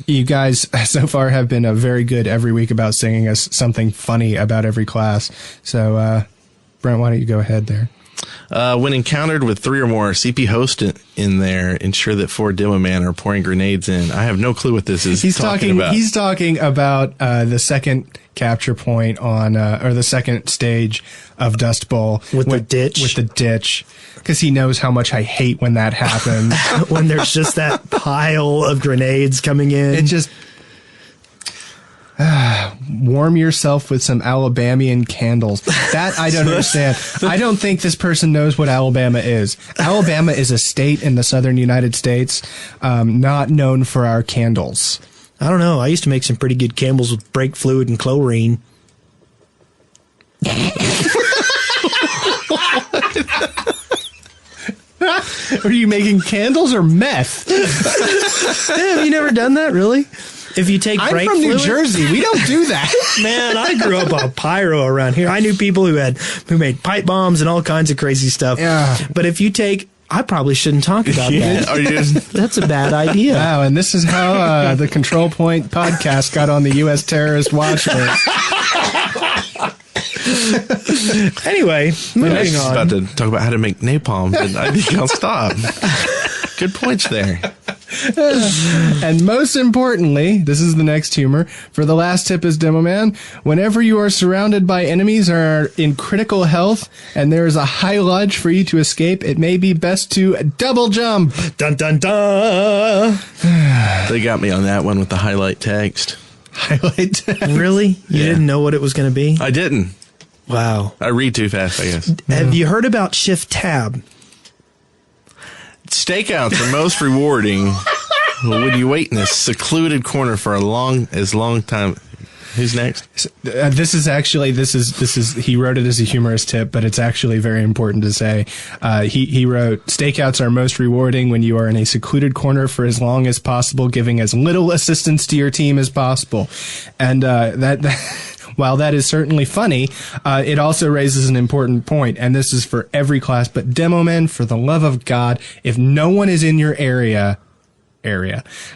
You guys so far have been very good every week about singing us something funny about every class. So, Brent, why don't you go ahead there? When encountered with 3 or more CP hosts in there, ensure that 4 demo man are pouring grenades in. I have no clue what this is. He's talking about the second capture point on, or the second stage of Dust Bowl with the ditch. Because he knows how much I hate when that happens. When there's just that pile of grenades coming in. It just... warm yourself with some Alabamian candles. That I don't understand. I don't think this person knows what Alabama is. Alabama is a state in the southern United States, not known for our candles. I don't know. I used to make some pretty good candles with brake fluid and chlorine. Are you making candles or meth? Have you never done that, really? If you take brake I'm from fluid? New Jersey. We don't do that. Man, I grew up on pyro around here. I knew people who made pipe bombs and all kinds of crazy stuff. Yeah. But if you take, I probably shouldn't talk about that. That's a bad idea. Wow, and this is how the Control Point podcast got on the U.S. terrorist watch list. Anyway, moving on. About to talk about how to make napalm, but I think I'll stop. Good points there. And most importantly, this is the next humor. For the last tip is Demoman. Whenever you are surrounded by enemies or are in critical health and there is a high lodge for you to escape, it may be best to double jump. Dun dun dun. They got me on that one with the highlight text. Highlight. Really? You didn't know what it was going to be? I didn't. Wow. I read too fast, I guess. Have you heard about Shift Tab? Stakeouts are most rewarding when you wait in a secluded corner for a long time. Who's next? This is he wrote it as a humorous tip, but it's actually very important to say. He wrote, stakeouts are most rewarding when you are in a secluded corner for as long as possible, giving as little assistance to your team as possible. And while that is certainly funny, it also raises an important point, and this is for every class. But Demomen, for the love of God, if no one is in your area,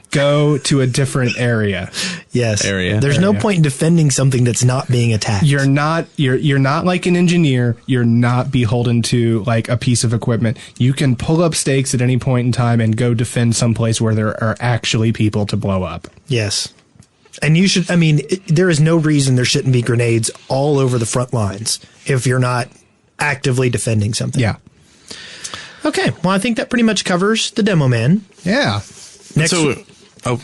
go to a different area. Yes. Area. There's no point in defending something that's not being attacked. You're not like an engineer. You're not beholden to like a piece of equipment. You can pull up stakes at any point in time and go defend someplace where there are actually people to blow up. Yes. And you should, there is no reason there shouldn't be grenades all over the front lines if you're not actively defending something. Yeah. Okay. Well, I think that pretty much covers the Demoman. Yeah.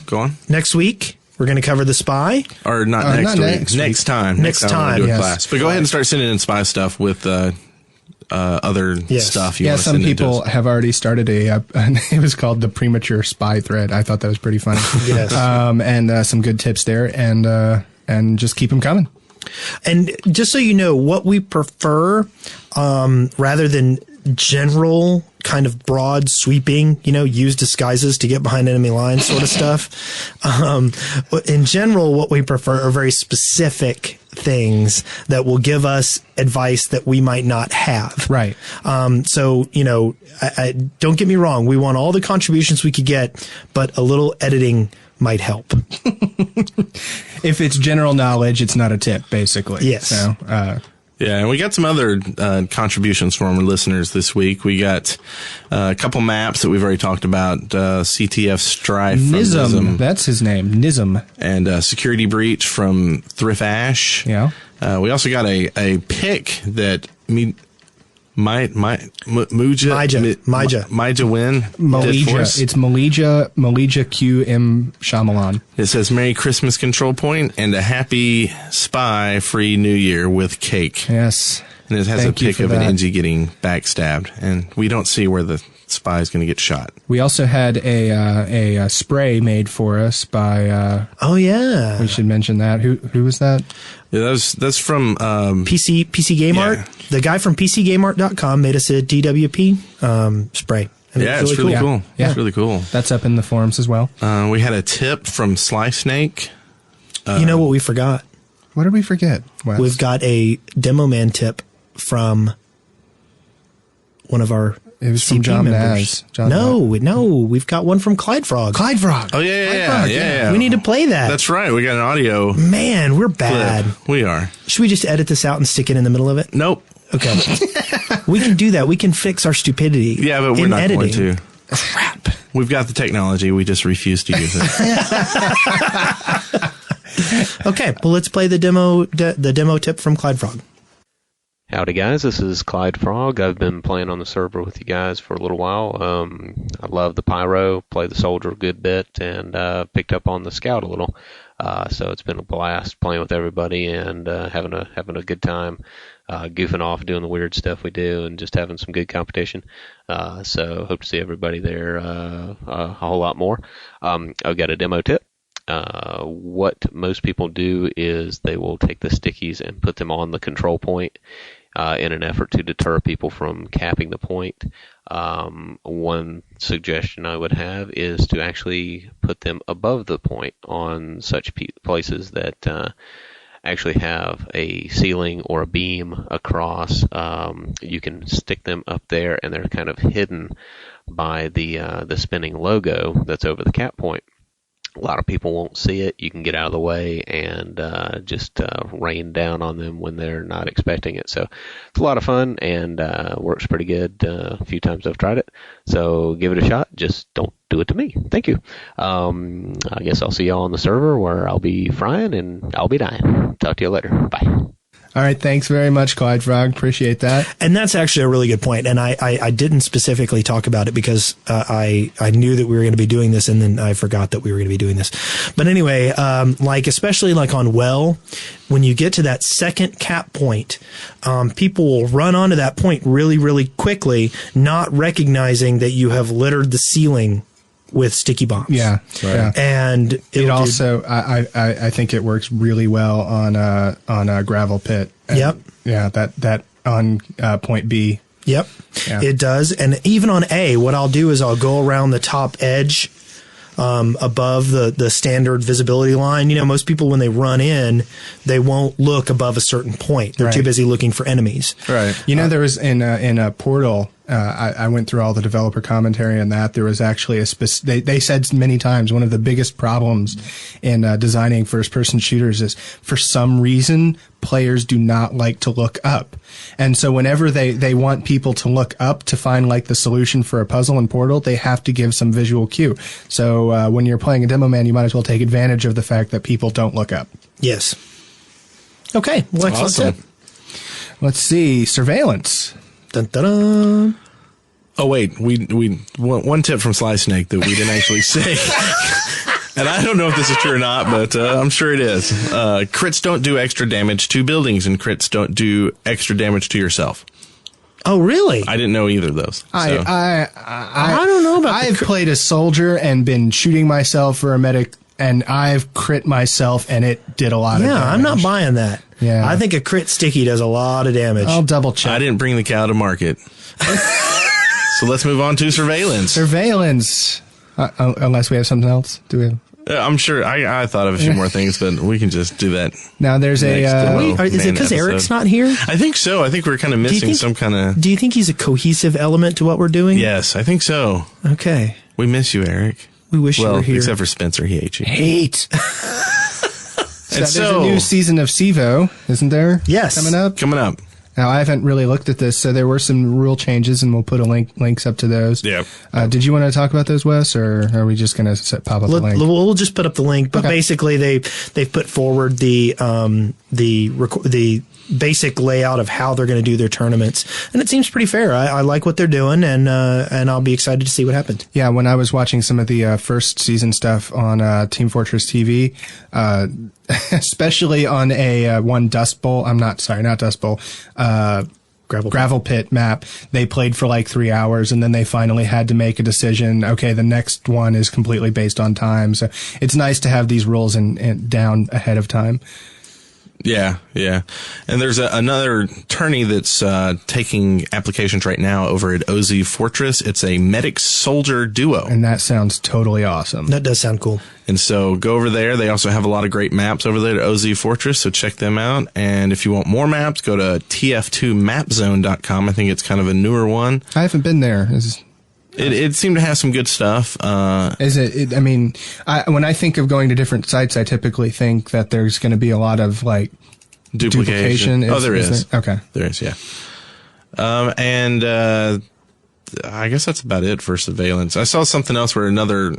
Go on. Next week, we're going to cover the spy. Or not next week. Next time. Next time. We'll do a Yes. class. But go ahead and start sending in spy stuff with other stuff you want to some send people into us. have already started it was called the premature spy thread. I thought that was pretty funny. Yes. And some good tips there, and just keep them coming. And just so you know, what we prefer, rather than general kind of broad sweeping, use disguises to get behind enemy lines sort of stuff. In general, what we prefer are very specific things that will give us advice that we might not have. Right. So, I don't get me wrong. We want all the contributions we could get, but a little editing might help. If it's general knowledge, it's not a tip, basically. Yes. So, Yeah, and we got some other contributions from our listeners this week. We got a couple maps that we've already talked about. CTF Strife from Nizam. That's his name. Nizam. And Security Breach from Thrift Ash. Yeah. We also got a pick that Mija Win did for us. It's Mija Q M Shyamalan. It says Merry Christmas Control Point and a Happy Spy Free New Year with cake. Yes. And it has Thank a you pic for of an that. NG getting backstabbed, and we don't see where the spy is going to get shot. We also had a spray made for us by. Oh yeah. We should mention that. Who was that? Yeah, that's from PC Game Yeah. Art. The guy from PCGameArt.com made us a DWP spray. And Yeah, it's really cool. Yeah. It's really cool. That's up in the forums as well. We had a tip from Sly Snake. You know what we forgot? What did we forget? Wes? We've got a Demoman tip from one of our It was from CP John members. Naz. John No, we've got one from Clyde Frog. Clyde Frog. Oh yeah. We need to play that. That's right. We got an audio Man, we're bad. clip. We are. Should we just edit this out and stick it in the middle of it? Nope. Okay. We can do that. We can fix our stupidity. Yeah, but we're in not editing. going to. Crap. We've got the technology. We just refuse to use it. Okay, well, let's play the demo tip from Clyde Frog. Howdy guys, this is Clyde Frog. I've been playing on the server with you guys for a little while. I love the pyro, play the soldier a good bit, and picked up on the scout a little. So it's been a blast playing with everybody and having a good time, goofing off, doing the weird stuff we do, and just having some good competition. So hope to see everybody there a whole lot more. I've got a demo tip. What most people do is they will take the stickies and put them on the control point in an effort to deter people from capping the point. One suggestion I would have is to actually put them above the point on such places that actually have a ceiling or a beam across. You can stick them up there, and they're kind of hidden by the spinning logo that's over the cap point. A lot of people won't see it. You can get out of the way and just rain down on them when they're not expecting it. So it's a lot of fun and works pretty good. A few times I've tried it. So give it a shot. Just don't do it to me. Thank you. I guess I'll see y'all on the server where I'll be frying and I'll be dying. Talk to you later. Bye. All right, thanks very much, Clyde Frog. Appreciate that. And that's actually a really good point. And I didn't specifically talk about it because I knew that we were going to be doing this, and then I forgot that we were going to be doing this. But anyway, especially on Well, when you get to that second cap point, people will run onto that point really, really quickly, not recognizing that you have littered the ceiling with sticky bombs. Yeah, right. Yeah. And it also, I think it works really well on a gravel pit. And yep. Yeah, that on point B. Yep, yeah. It does. And even on A, what I'll do is I'll go around the top edge above the standard visibility line. You know, most people when they run in, they won't look above a certain point. They're too busy looking for enemies. Right. You know, there was in a Portal. I went through all the developer commentary on that. There was actually they said many times one of the biggest problems in designing first-person shooters is for some reason players do not like to look up. And so whenever they want people to look up to find the solution for a puzzle in Portal, they have to give some visual cue. So when you're playing a Demoman, you might as well take advantage of the fact that people don't look up. Yes. Okay. Well, excellent. Awesome. Let's see. Surveillance. Dun, dun, dun. Oh wait, we one tip from Sly Snake that we didn't actually say, and I don't know if this is true or not, but I'm sure it is. Crits don't do extra damage to buildings, and crits don't do extra damage to yourself. Oh really? I didn't know either of those. I don't know about. I've played a soldier and been shooting myself for a medic, and I've crit myself, and it did a lot of damage. Yeah, I'm not buying that. Yeah, I think a crit sticky does a lot of damage. I'll double check. I didn't bring the cow to market. So let's move on to surveillance. Surveillance. Unless we have something else. Do we have? I'm sure I thought of a few more things, but we can just do that. Now there's is it because Eric's not here? I think so. I think we're kind of missing some kind of... Do you think he's a cohesive element to what we're doing? Yes, I think so. Okay. We miss you, Eric. We wish you were here. Except for Spencer. He hates you. Hate. There's a new season of CEVO, isn't there? Yes. Coming up. Now, I haven't really looked at this, so there were some rule changes, and we'll put links up to those. Yeah. Did you want to talk about those, Wes, or are we just going to pop up the link? We'll just put up the link, but basically they've put forward the basic layout of how they're going to do their tournaments, and it seems pretty fair. I like what they're doing, and I'll be excited to see what happens. Yeah, when I was watching some of the first season stuff on Team Fortress TV, especially on not Dust Bowl, gravel pit map, they played for 3 hours, and then they finally had to make a decision. Okay, the next one is completely based on time, so it's nice to have these rules down ahead of time. Yeah, yeah. And there's another tourney that's taking applications right now over at OZfortress. It's a medic-soldier duo. And that sounds totally awesome. That does sound cool. And so go over there. They also have a lot of great maps over there at OZfortress, so check them out. And if you want more maps, go to tf2mapzone.com. I think it's kind of a newer one. I haven't been there. It seemed to have some good stuff. Is it? I mean, when I think of going to different sites, I typically think that there's going to be a lot of duplication. There is. Okay. There is, yeah. And I guess that's about it for surveillance. I saw something else where another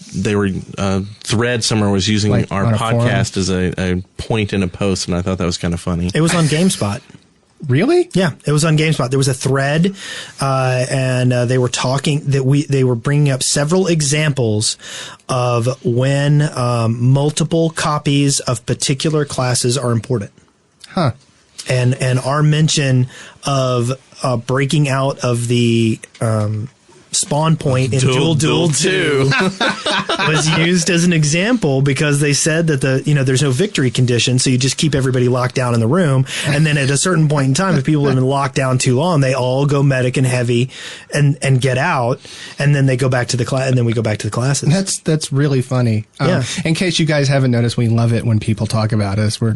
thread somewhere was using our podcast as a point in a post, and I thought that was kind of funny. It was on GameSpot. Really? Yeah, it was on GameSpot. There was a thread, and they were talking that they were bringing up several examples of when multiple copies of particular classes are important. Huh. And our mention of breaking out of the spawn point in Duel 2 was used as an example because they said that there's no victory condition, so you just keep everybody locked down in the room, and then at a certain point in time, if people have been locked down too long, they all go medic and heavy and get out, and then they go back to the class, and then we go back to the classes. That's really funny. Yeah. In case you guys haven't noticed, we love it when people talk about us. We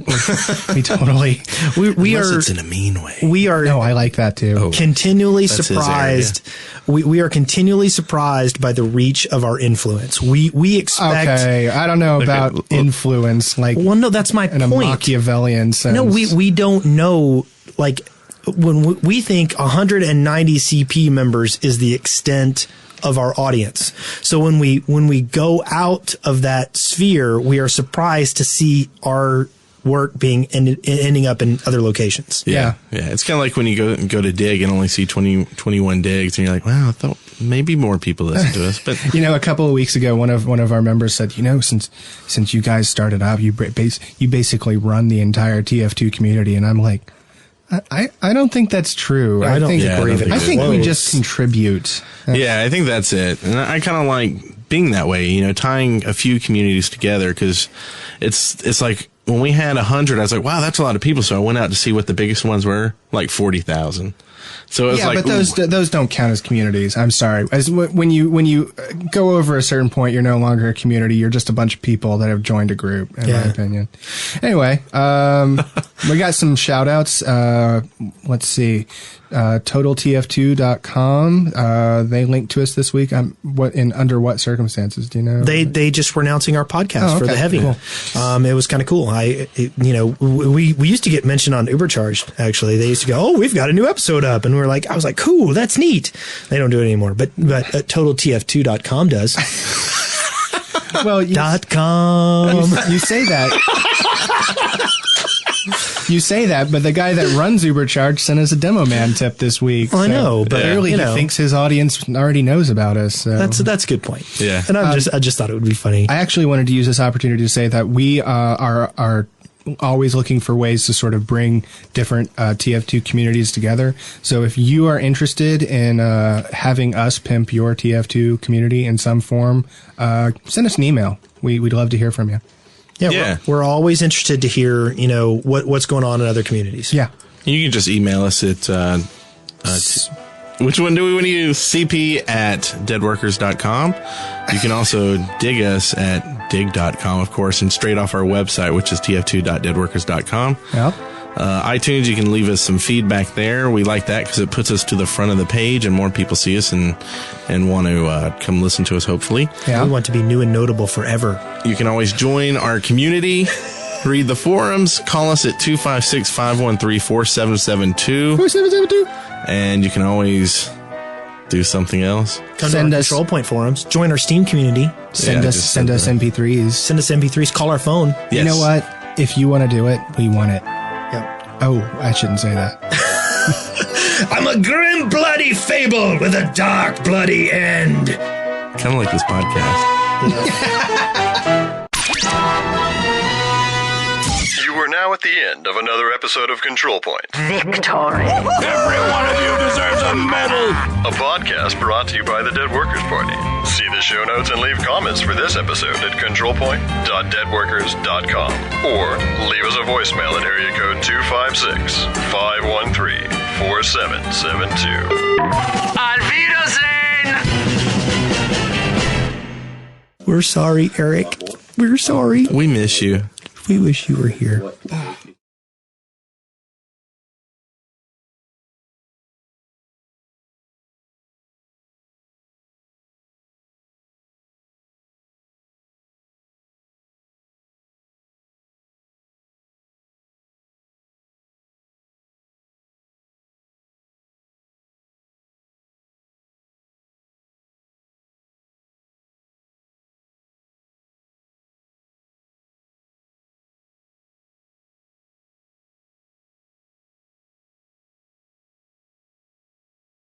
totally we Unless are it's in a mean way. we are no, I like that too. continually That's his surprised. We are continually surprised by the reach of our influence. We expect. Okay, I don't know about influence, like Well, no, that's my in a point. Machiavellian sense. No, we don't know. Like when we think 190 CP members is the extent of our audience. So when we go out of that sphere, we are surprised to see our work ending up in other locations. Yeah. It's kind of like when you go to dig and only see 21 digs, and you're like, wow, I thought maybe more people listen to us. But a couple of weeks ago, one of our members said, since you guys started up, you basically run the entire TF2 community, and I'm like, I don't think that's true. I don't agree with it. I think we just contribute. yeah, I think that's it. And I kind of like being that way, tying a few communities together, because it's like when we had 100, I was like, wow, that's a lot of people. So I went out to see what the biggest ones were, like 40,000. So it was like, but those don't count as communities. I'm sorry. When you go over a certain point, you're no longer a community. You're just a bunch of people that have joined a group, in my opinion. Anyway, we got some shout outs. Let's see. TotalTF2.com. They linked to us this week. Under what circumstances? Do you know? They just were announcing our podcast for the heavy. Cool. It was kind of cool. We used to get mentioned on Ubercharged. Actually, they used to go, "Oh, we've got a new episode up," and I was like, "Cool, that's neat." They don't do it anymore, but TotalTF2.com does. Well, .com. You say that. You say that, but the guy that runs Ubercharge sent us a Demoman tip this week. I know, but clearly he thinks his audience already knows about us. So. That's a good point. Yeah, and I just thought it would be funny. I actually wanted to use this opportunity to say that we are always looking for ways to sort of bring different TF2 communities together. So if you are interested in having us pimp your TF2 community in some form, send us an email. We'd love to hear from you. Yeah. We're always interested to hear, what's going on in other communities. Yeah. You can just email us at, which one do we want to use? cp@deadworkers.com. You can also dig us at dig.com, of course, and straight off our website, which is tf2.deadworkers.com. Yeah. iTunes, you can leave us some feedback there. We like that because it puts us to the front of the page and more people see us and want to come listen to us, hopefully. Yeah. We want to be new and notable forever. You can always join our community, read the forums, call us at 256-513-4772. 4772. And you can always do something else. Come to our Control Point forums. Join our Steam community. Send us MP3s. Send us MP3s. Call our phone. Yes. You know what? If you want to do it, we want it. Yep. Oh, I shouldn't say that. I'm a grim, bloody fable with a dark, bloody end. Kind of like this podcast. You are now at the end of another episode of Control Point, Victory. Every one of you deserves a medal. a podcast brought to you by the Dead Workers Party. See the show notes and leave comments for this episode at controlpoint.deadworkers.com or leave us a voicemail at area code 256-513-4772. Auf Wiedersehen. We're sorry, Eric. We're sorry. We miss you. We wish you were here.